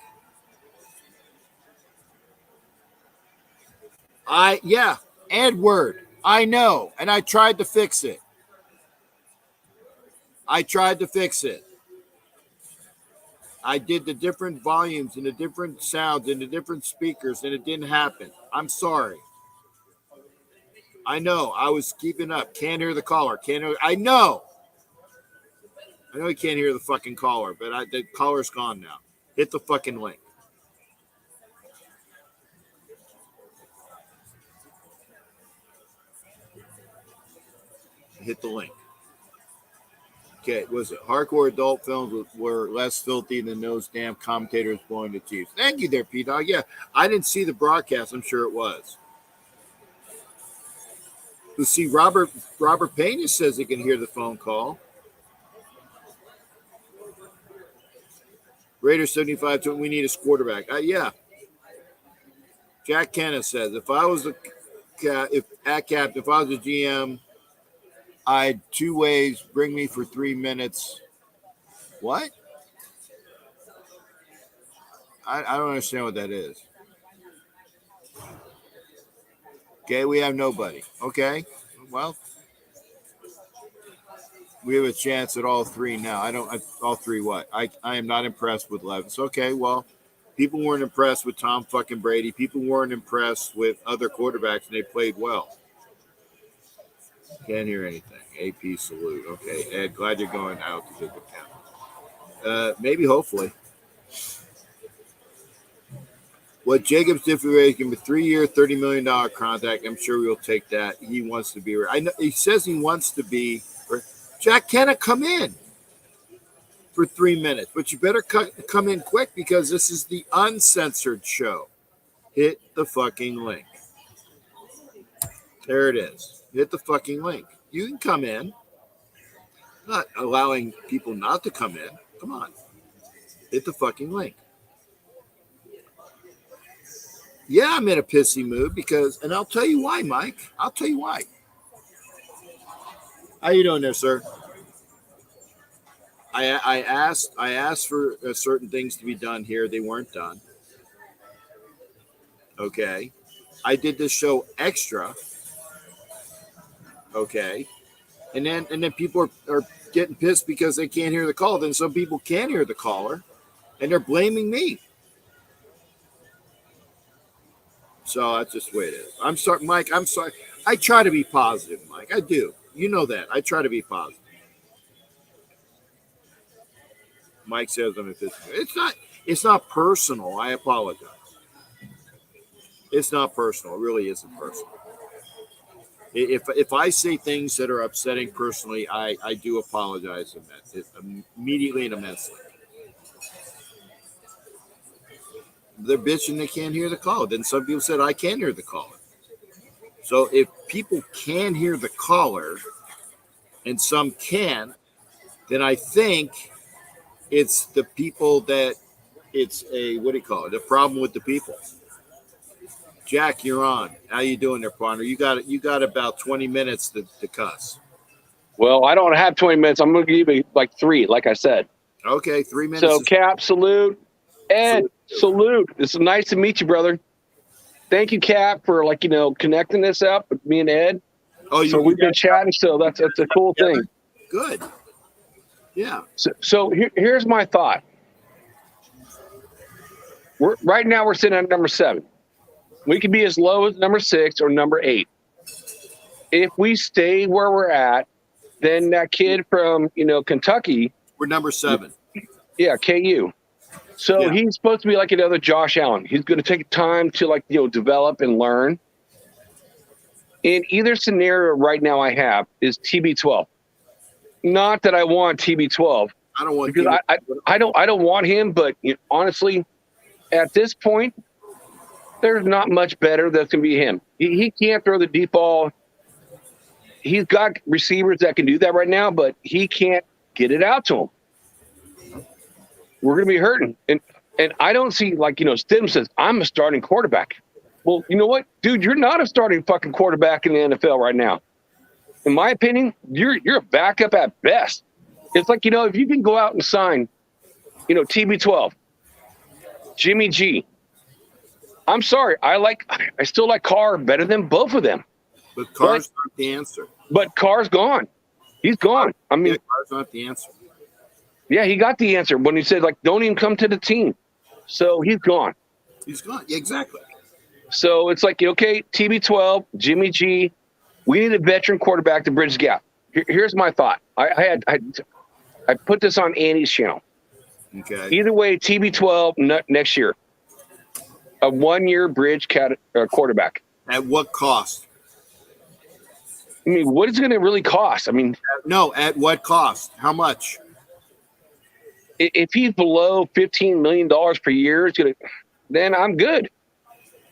Yeah, Edward. I know, and I tried to fix it. I tried to fix it. I did the different volumes and the different sounds and the different speakers, and it didn't happen. I'm sorry. I know. I was keeping up. Can't hear the caller. Can't hear. I know. I know you can't hear the fucking caller, but the caller's gone now. Hit the fucking link. Hit the link. Okay, was it hardcore adult films were less filthy than those damn commentators blowing the Chiefs? Thank you there, P Dog. Yeah, I didn't see the broadcast. I'm sure it was. You see, Robert Pena says he can hear the phone call. Raiders 75. We need a quarterback. Yeah. Jack Kenna says if I was if I was a GM, I'd two ways bring me for 3 minutes. What? I don't understand what that is. Okay, we have nobody. Okay, well, we have a chance at all three now. All three what? I am not impressed with Levis. Okay, well, people weren't impressed with Tom fucking Brady. People weren't impressed with other quarterbacks, and they played well. Can't hear anything. AP salute. Okay, Ed, glad you're going out to visit town. Maybe, hopefully. What Jacobs did for Ray can be 3-year, $30 million contract. I'm sure we'll take that. He wants to be. I know he says he wants to be. Jack cannot come in for 3 minutes, but you better come in quick because this is the uncensored show. Hit the fucking link. There it is. Hit the fucking link. You can come in. Not allowing people not to come in. Come on. Hit the fucking link. Yeah, I'm in a pissy mood because, and I'll tell you why, Mike. I'll tell you why. How you doing there, sir? I asked for certain things to be done here. They weren't done. Okay. I did this show extra. Okay. And then people are getting pissed because they can't hear the call. Then some people can hear the caller and they're blaming me. So that's just the way it is. I'm sorry, Mike. I'm sorry. I try to be positive, Mike. I do. You know that. I try to be positive. Mike says I'm a physical. It's not personal. I apologize. It's not personal. It really isn't personal. If I say things that are upsetting personally, I do apologize immediately and immensely. They're bitching they can't hear the call. Then some people said I can hear the caller. So if people can hear the caller and some can, then I think it's the people that it's a what do you call it? A problem with the people. Jack, you're on. How you doing there, partner? You got about 20 minutes to cuss. Well, I don't have 20 minutes. I'm going to give you like 3, like I said. Okay, 3 minutes. So, Cap, salute. Ed, salute. It's nice to meet you, brother. Thank you, Cap, for connecting this up with me and Ed. Oh, so we've been chatting. So that's a cool thing. Good. Yeah. So here's my thought. Right now we're sitting at number 7. We could be as low as number 6 or number 8. If we stay where we're at, then that kid from Kentucky. We're number 7. Yeah, KU. So he's supposed to be like another Josh Allen. He's going to take time to develop and learn. In either scenario right now I have is TB12. Not that I want TB12. I don't want because I don't want him, but honestly, at this point, there's not much better that's going to be him. He can't throw the deep ball. He's got receivers that can do that right now, but he can't get it out to him. We're going to be hurting. And I don't see, Stidham says, I'm a starting quarterback. Well, you know what? Dude, you're not a starting fucking quarterback in the NFL right now. In my opinion, you're a backup at best. It's like, if you can go out and sign, TB12, Jimmy G. I'm sorry. I still like Carr better than both of them. But Carr's not the answer. But Carr's gone. He's gone. I mean, Carr's not the answer. Yeah, he got the answer when he said, don't even come to the team. So he's gone. He's gone. Yeah, exactly. So it's like, okay, TB12, Jimmy G, we need a veteran quarterback to bridge the gap. Here's my thought. I put this on Andy's channel. Okay. Either way, TB12 next year. A 1-year bridge quarterback. At what cost? I mean, what is it going to really cost? I mean, no, at what cost? How much? If he's below $15 million per year, then I'm good.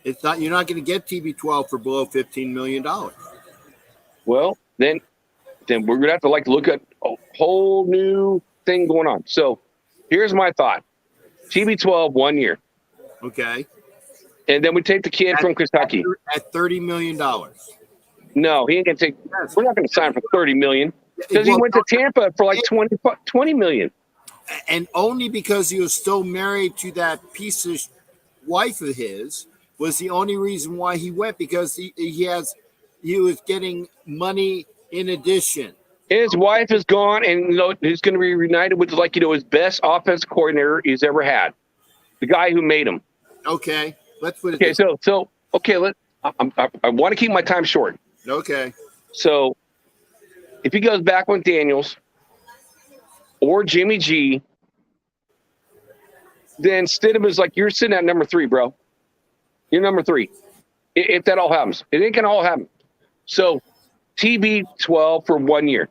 It's not. You're not going to get TB12 for below $15 million. Well, then we're going to have to look at a whole new thing going on. So here's my thought. TB12, 1 year. Okay. And then we take the kid from Kentucky. At $30 million. No, he ain't going to take. We're not going to sign for $30 million because he went to Tampa for $20 million. And only because he was still married to that piece of wife of his was the only reason why he went, because he was getting money in addition. His wife is gone, and he's going to be reunited with his best offensive coordinator he's ever had, the guy who made him. Okay, let's put it. Okay, so I want to keep my time short. Okay. So if he goes back with Daniels or Jimmy G, then Stidham is you're sitting at number 3, bro. You're number 3. If that all happens, it ain't gonna all happen. So TB12 for 1 year.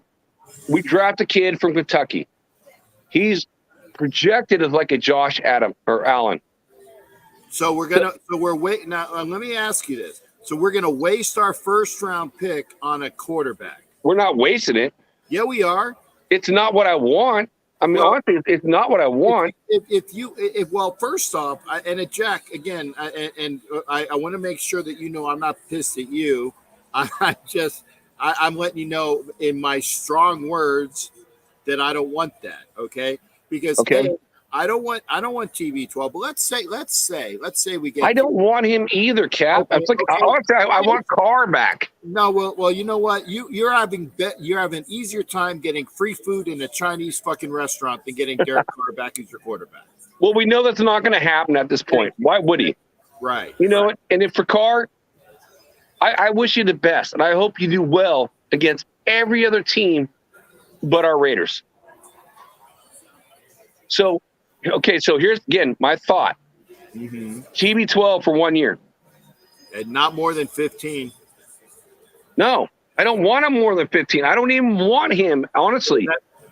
We draft a kid from Kentucky. He's projected as a Josh Allen. So we're waiting now. Let me ask you this. So we're gonna waste our first round pick on a quarterback. We're not wasting it. Yeah, we are. It's not what I want. I mean, honestly, it's not what I want. Well, first off, Jack, again, I want to make sure that I'm not pissed at you. I'm letting you know in my strong words that I don't want that. Okay, because I don't want TB12. But let's say we get. I don't want him either, Cap. Okay, I want Carr back. No, well, you know what? You're having easier time getting free food in a Chinese fucking restaurant than getting Derek Carr back as your quarterback. Well, we know that's not going to happen at this point. Why would he? Right. What? And if for Carr, I wish you the best, and I hope you do well against every other team but our Raiders. So, so here's again my thought. Mm-hmm. TB12 for 1 year. And not more than 15. No, I don't want him more than 15. I don't even want him, honestly.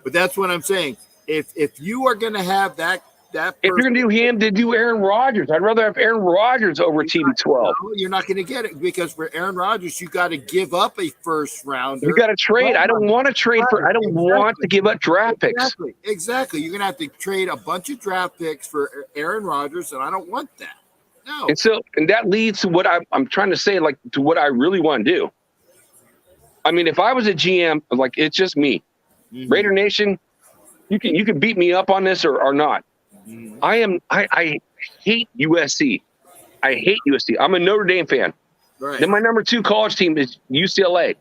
But that's what I'm saying. If you are going to have that if you're going to do him, to do Aaron Rodgers. I'd rather have Aaron Rodgers over TB12. No, you're not going to get it, because for Aaron Rodgers, you got to give up a first rounder. You got to trade. I don't want to trade for. I don't want to give up draft picks. Exactly. You're going to have to trade a bunch of draft picks for Aaron Rodgers, and I don't want that. No. And that leads to what I'm trying to say, like to what I really want to do. I mean, if I was a GM, like it's just me, Raider Nation, you can beat me up on this or not. I hate USC. I hate USC. I'm a Notre Dame fan. Right. Then my number 2 college team is UCLA.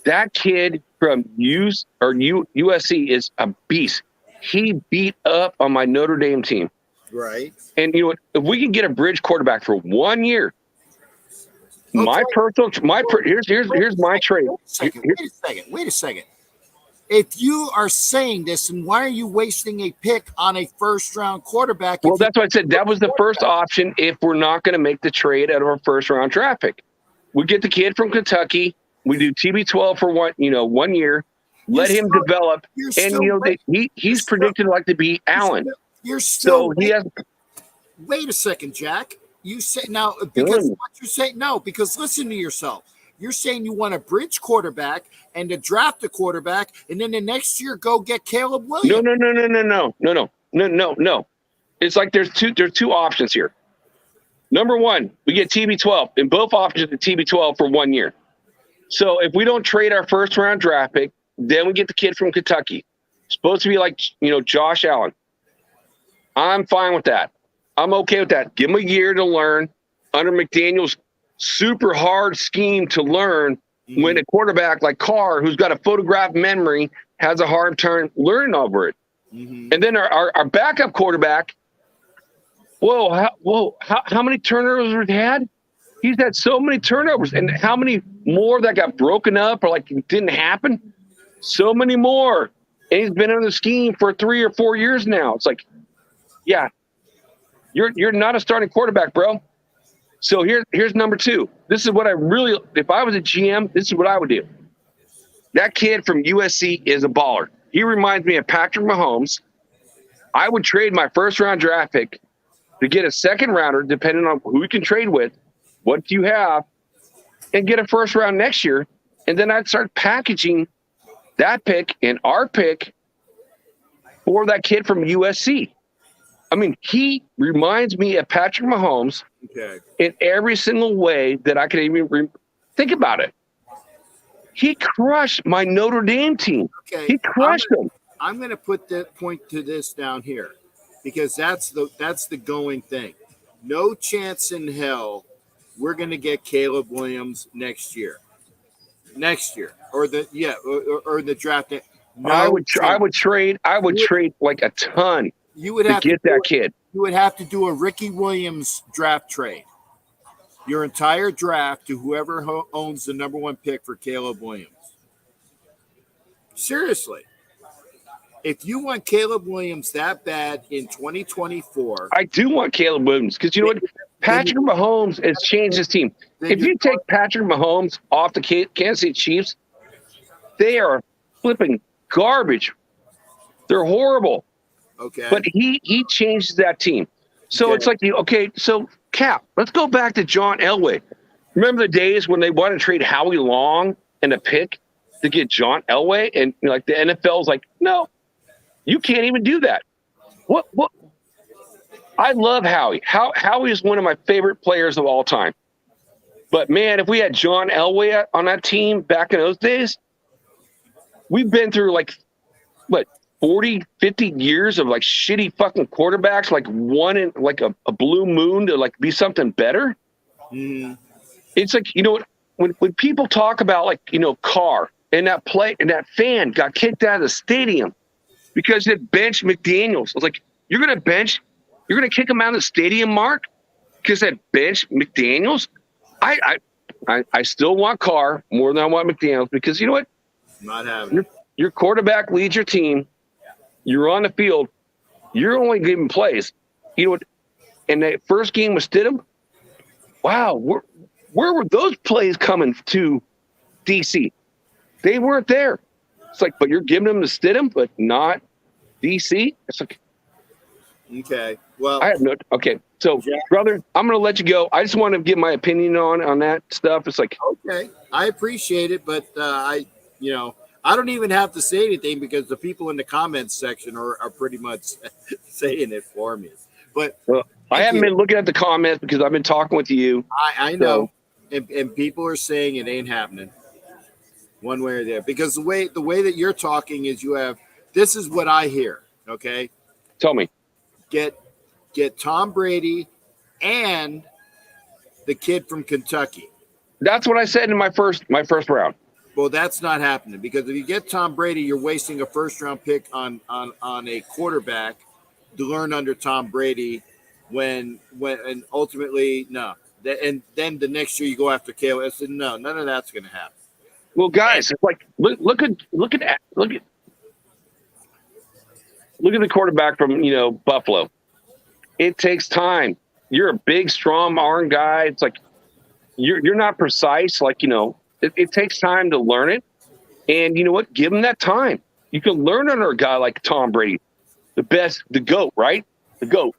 That kid from USC is a beast. He beat up on my Notre Dame team. Right. And you know what? If we can get a bridge quarterback for 1 year, here's my trade. Wait a second. If you are saying this, then why are you wasting a pick on a first-round quarterback? Well, that's why I said that was the first option if we're not going to make the trade out of our first-round draft pick. We get the kid from Kentucky. We do TB12 for 1 year. Let him develop, and he's predicted to be Allen. Wait a second, Jack. You say now because what you're saying. No, because listen to yourself. You're saying you want a bridge quarterback and to draft a quarterback, and then the next year go get Caleb Williams. No. It's like there's two options here. Number one, we get TB12, and both options are TB12 for 1 year. So if we don't trade our first round draft pick, then we get the kid from Kentucky. Supposed to be like Josh Allen. I'm fine with that. I'm okay with that. Give him a year to learn under McDaniel's super hard scheme to learn when a quarterback like Carr, who's got a photograph memory, has a hard time learning over it. And then our backup quarterback, how many turnovers have he had? He's had so many turnovers. And how many more that got broken up or it didn't happen? So many more. And he's been on the scheme for 3 or 4 years now. It's like, yeah, you're not a starting quarterback, bro. So here's number 2. This is what if I was a GM, this is what I would do. That kid from USC is a baller. He reminds me of Patrick Mahomes. I would trade my first round draft pick to get a second rounder, depending on who we can trade with. What do you have? And get a first round next year. And then I'd start packaging that pick and our pick for that kid from USC. I mean, he reminds me of Patrick Mahomes in every single way that I can even think about it. He crushed my Notre Dame team. He crushed them. I'm going to put that point to this down here because that's the going thing. No chance in hell we're going to get Caleb Williams next year. Or the draft. No, I would trade like a ton. You would have to get that kid. You would have to do a Ricky Williams draft trade. Your entire draft to whoever owns the number 1 pick for Caleb Williams. Seriously. If you want Caleb Williams that bad in 2024. I do want Caleb Williams because you know what? Patrick Mahomes has changed his team. If you take Patrick Mahomes off the Kansas City Chiefs, they are flipping garbage. They're horrible. Okay. But he changes that team. So it's like, so Cap, let's go back to John Elway. Remember the days when they wanted to trade Howie Long and a pick to get John Elway? And the NFL's like, no, you can't even do that. What? I love Howie. Howie is one of my favorite players of all time. But, man, if we had John Elway on that team back in those days, we've been through 40, 50 years of shitty fucking quarterbacks, one in a blue moon to be something better. It's when people talk about Carr and that play and that fan got kicked out of the stadium because it benched McDaniels. I was like, you're going to kick him out of the stadium, Mark, because that bench McDaniels. I still want Carr more than I want McDaniels because you know what? Not having your quarterback leads your team. You're on the field. You're only giving plays. You know what? And that first game with Stidham, wow, where were those plays coming to DC? They weren't there. It's like, but you're giving them to Stidham, but not DC. It's like, okay. Well, I have no. Okay, so brother, I'm gonna let you go. I just want to give my opinion on that stuff. It's like, okay, I appreciate it, but I don't even have to say anything because the people in the comments section are pretty much saying it for me. But I haven't been looking at the comments because I've been talking with you. I know, and people are saying it ain't happening, one way or the other. Because the way that you're talking is this is what I hear. Okay, Tell me. Get Tom Brady and the kid from Kentucky. That's what I said in my first round. Well, that's not happening because if you get Tom Brady, you're wasting a first-round pick on a quarterback to learn under Tom Brady. When and ultimately no, and then the next year you go after Caleb. I said no, none of that's going to happen. Well, guys, it's like look at the quarterback from Buffalo. It takes time. You're a big, strong arm guy. It's like you're not precise. Like it takes time to learn it. And you know what? Give him that time. You can learn under a guy like Tom Brady, the GOAT, right? The GOAT.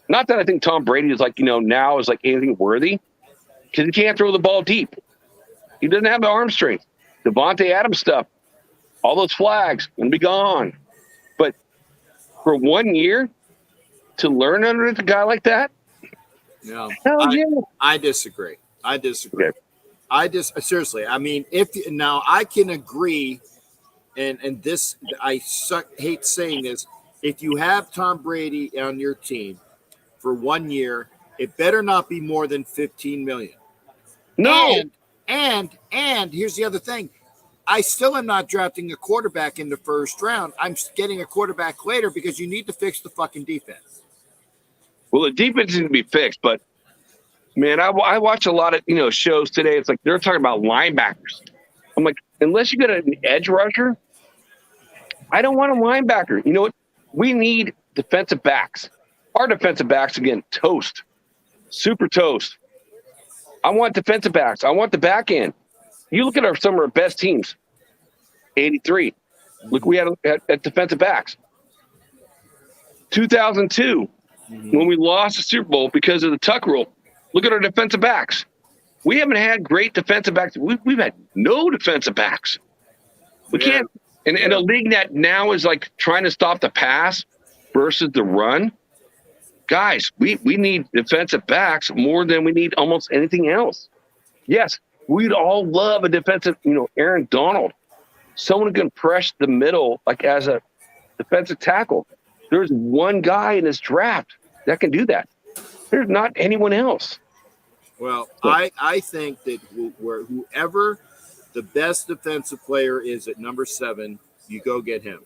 Not that I think Tom Brady is now is anything worthy, because he can't throw the ball deep. He doesn't have the arm strength. Devontae Adams stuff, all those flags, gonna be gone. But for 1 year to learn under a guy like that, No, yeah. I disagree. Okay. Seriously. I mean, now I can agree, and this hate saying this. If you have Tom Brady on your team for 1 year, it better not be more than $15 million. No. And here's the other thing. I still am not drafting a quarterback in the first round. I'm getting a quarterback later because you need to fix the fucking defense. Well, the defense needs to be fixed, but man, I watch a lot of shows today. It's like they're talking about linebackers. I'm like, unless you get an edge rusher, I don't want a linebacker. You know what? We need defensive backs. Our defensive backs, again, toast. Super toast. I want defensive backs. I want the back end. You look at some of our best teams. 83. Look, we had at defensive backs. 2002, when we lost the Super Bowl because of the tuck rule. Look at our defensive backs. We haven't had great defensive backs. We've had no defensive backs. We can't. And a league that now is trying to stop the pass versus the run. Guys, we need defensive backs more than we need almost anything else. Yes, we'd all love a defensive, Aaron Donald. Someone who can press the middle as a defensive tackle. There's one guy in this draft that can do that. There's not anyone else. Well, I think that whoever the best defensive player is at number 7, you go get him.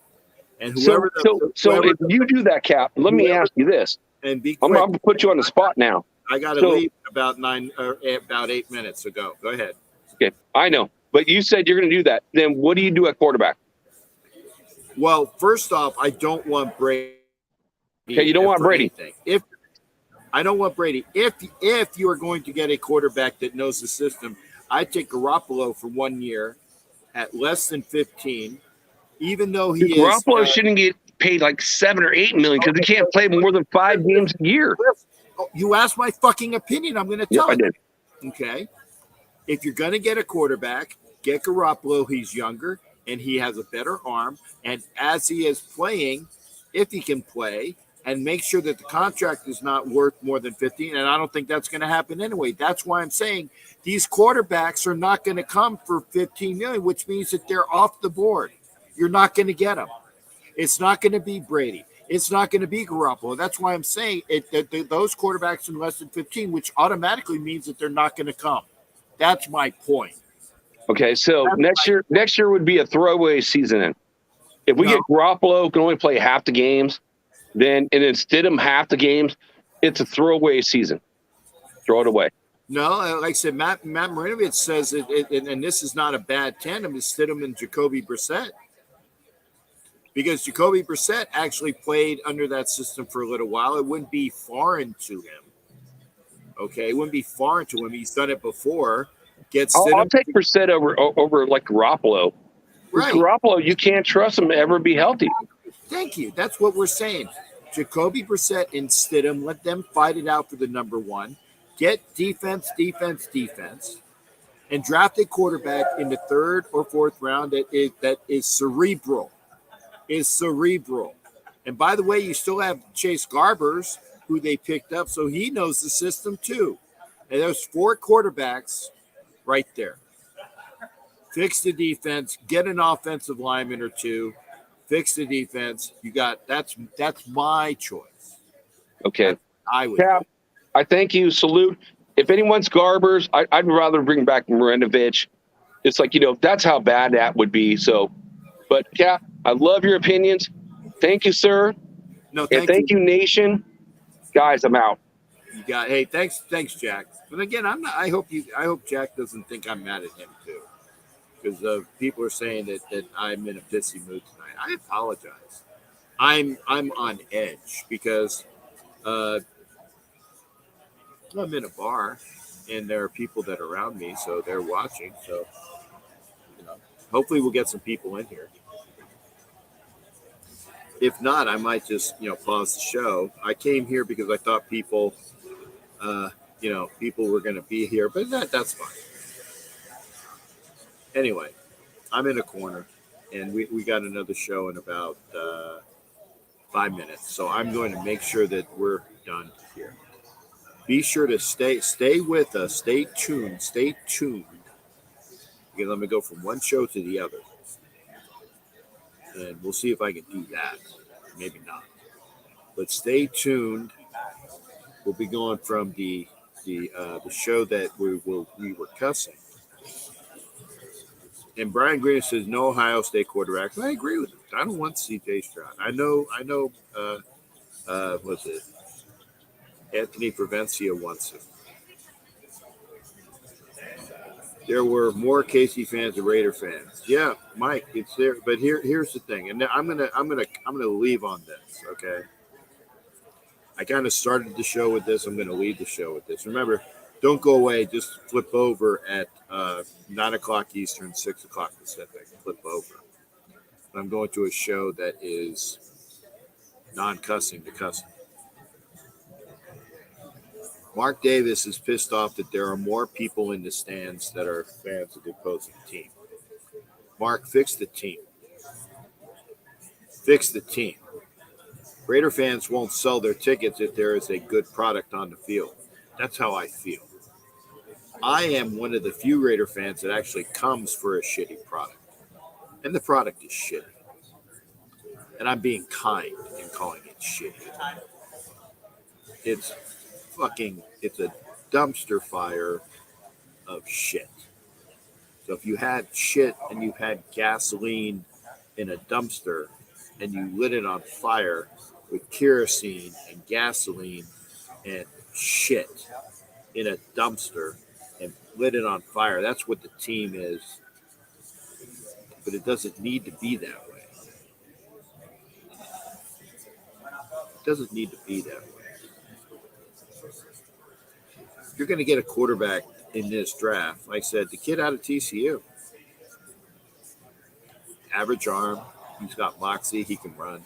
And whoever if you do that, Cap, let me ask you this. And be quick. I'm going to put you on the spot now. I got to leave about 8 minutes ago. Go ahead. Okay, I know. But you said you're going to do that. Then what do you do at quarterback? Well, first off, I don't want Brady. Okay, you don't want Brady. I don't want Brady. If you are going to get a quarterback that knows the system, I take Garoppolo for 1 year at less than 15, even though Garoppolo shouldn't get paid $7 or $8 million because he can't play more than 5 games a year. You asked my fucking opinion. I'm going to tell you. I did. Okay. If you're going to get a quarterback, get Garoppolo. He's younger and he has a better arm. And as he is playing, if he can play, and make sure that the contract is not worth more than 15. And I don't think that's going to happen anyway. That's why I'm saying these quarterbacks are not going to come for 15 million, which means that they're off the board. You're not going to get them. It's not going to be Brady. It's not going to be Garoppolo. That's why I'm saying those quarterbacks in less than 15, which automatically means that they're not going to come. That's my point. Okay, so next year would be a throwaway season. If we get Garoppolo can only play half the games, then instead of half the games, it's a throwaway season. Throw it away. No, like I said, Matt Marinovich says and this is not a bad tandem, is Stidham and Jacoby Brissett. Because Jacoby Brissett actually played under that system for a little while. It wouldn't be foreign to him. Okay, it wouldn't be foreign to him. He's done it before. I'll take Brissett over Garoppolo. Right. Garoppolo, you can't trust him to ever be healthy. Thank you. That's what we're saying. Jacoby Brissett and Stidham, let them fight it out for the number 1. Get defense, and draft a quarterback in the 3rd or 4th round that is cerebral. And by the way, you still have Chase Garbers, who they picked up, so he knows the system too. And there's 4 quarterbacks right there. Fix the defense, get an offensive lineman or 2, fix the defense. You got that's my choice. Okay. I would. Cap, I thank you. Salute. If anyone's Garbers, I'd rather bring back Marinovich. It's like, that's how bad that would be. So, but Cap, I love your opinions. Thank you, sir. No, And thank you, Nation. Guys, I'm out. You got. Hey, thanks, Jack. But again, I'm not. I hope Jack doesn't think I'm mad at him too, because people are saying that I'm in a pissy mood tonight. I apologize. I'm on edge because I'm in a bar and there are people that are around me, so they're watching. So hopefully we'll get some people in here. If not, I might just pause the show. I came here because I thought people were going to be here, but that's fine. Anyway, I'm in a corner, and we got another show in about 5 minutes, so I'm going to make sure that we're done here. Be sure to stay with us, stay tuned, because I'm going to go from one show to the other, and we'll see if I can do that. Maybe not, but stay tuned. We'll be going from the show that we were cussing. And Brian Green says no Ohio State quarterbacks. I agree with him. I don't want C.J. Stroud. I know. Was it Anthony Provencia wants him? There were more Casey fans than Raider fans. Yeah, Mike, it's there. But here's the thing, and I'm gonna leave on this. Okay. I kind of started the show with this. I'm going to lead the show with this. Remember, don't go away. Just flip over at 9 o'clock Eastern, 6 o'clock Pacific. Flip over. I'm going to a show that is non-cussing to cussing. Mark Davis is pissed off that there are more people in the stands that are fans of the opposing team. Mark, fix the team. Fix the team. Raider fans won't sell their tickets if there is a good product on the field. That's how I feel. I am one of the few Raider fans that actually comes for a shitty product. And the product is shitty. And I'm being kind in calling it shitty. It's a dumpster fire of shit. So if you had shit and you had gasoline in a dumpster and you lit it on fire with kerosene and gasoline and shit in a dumpster and lit it on fire, that's what the team is. But it doesn't need to be that way. It doesn't need to be that way. You're going to get a quarterback in this draft. Like I said, the kid out of TCU. Average arm. He's got moxie. He can run.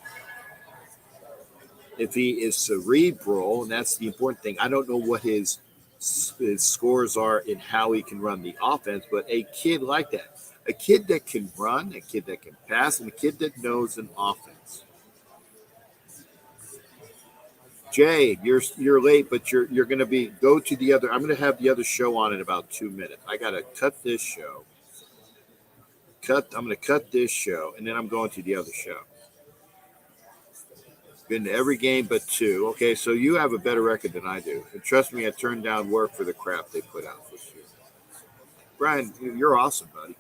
If he is cerebral, and that's the important thing, I don't know what his scores are in how he can run the offense, but a kid like that, a kid that can run, a kid that can pass, and a kid that knows an offense. Jay, you're late, but you're going to go to the other. I'm going to have the other show on in about 2 minutes. I got to cut this show. I'm going to cut this show, and then I'm going to the other show. Been to every game but 2. Okay, so you have a better record than I do. And trust me, I turned down work for the crap they put out this year. Brian, you're awesome, buddy.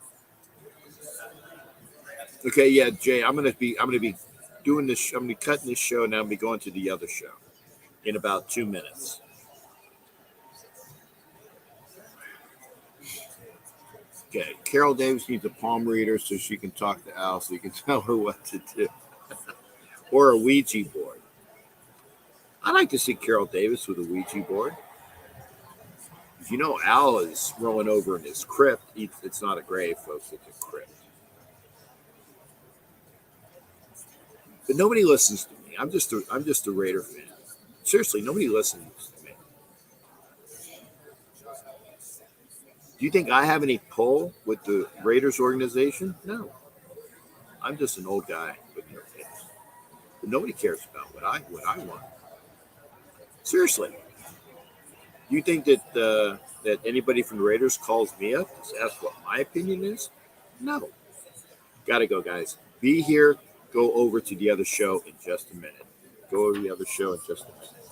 Okay, yeah, Jay, I'm gonna be doing this. I'm gonna be cutting this show, and I'm gonna be going to the other show in about 2 minutes. Okay, Carol Davis needs a palm reader so she can talk to Al, so you can tell her what to do. Or a Ouija board. I'd like to see Carol Davis with a Ouija board. If you know Al is rolling over in his crypt, it's not a grave, folks, it's a crypt. But nobody listens to me. I'm just a Raider fan. Seriously, nobody listens to me. Do you think I have any pull with the Raiders organization? No. I'm just an old guy with no face. But nobody cares about what I want. Seriously. Do you think that that anybody from the Raiders calls me up to ask what my opinion is? No. Gotta go, guys. Be here. Go over to the other show in just a minute. Go over to the other show in just a minute.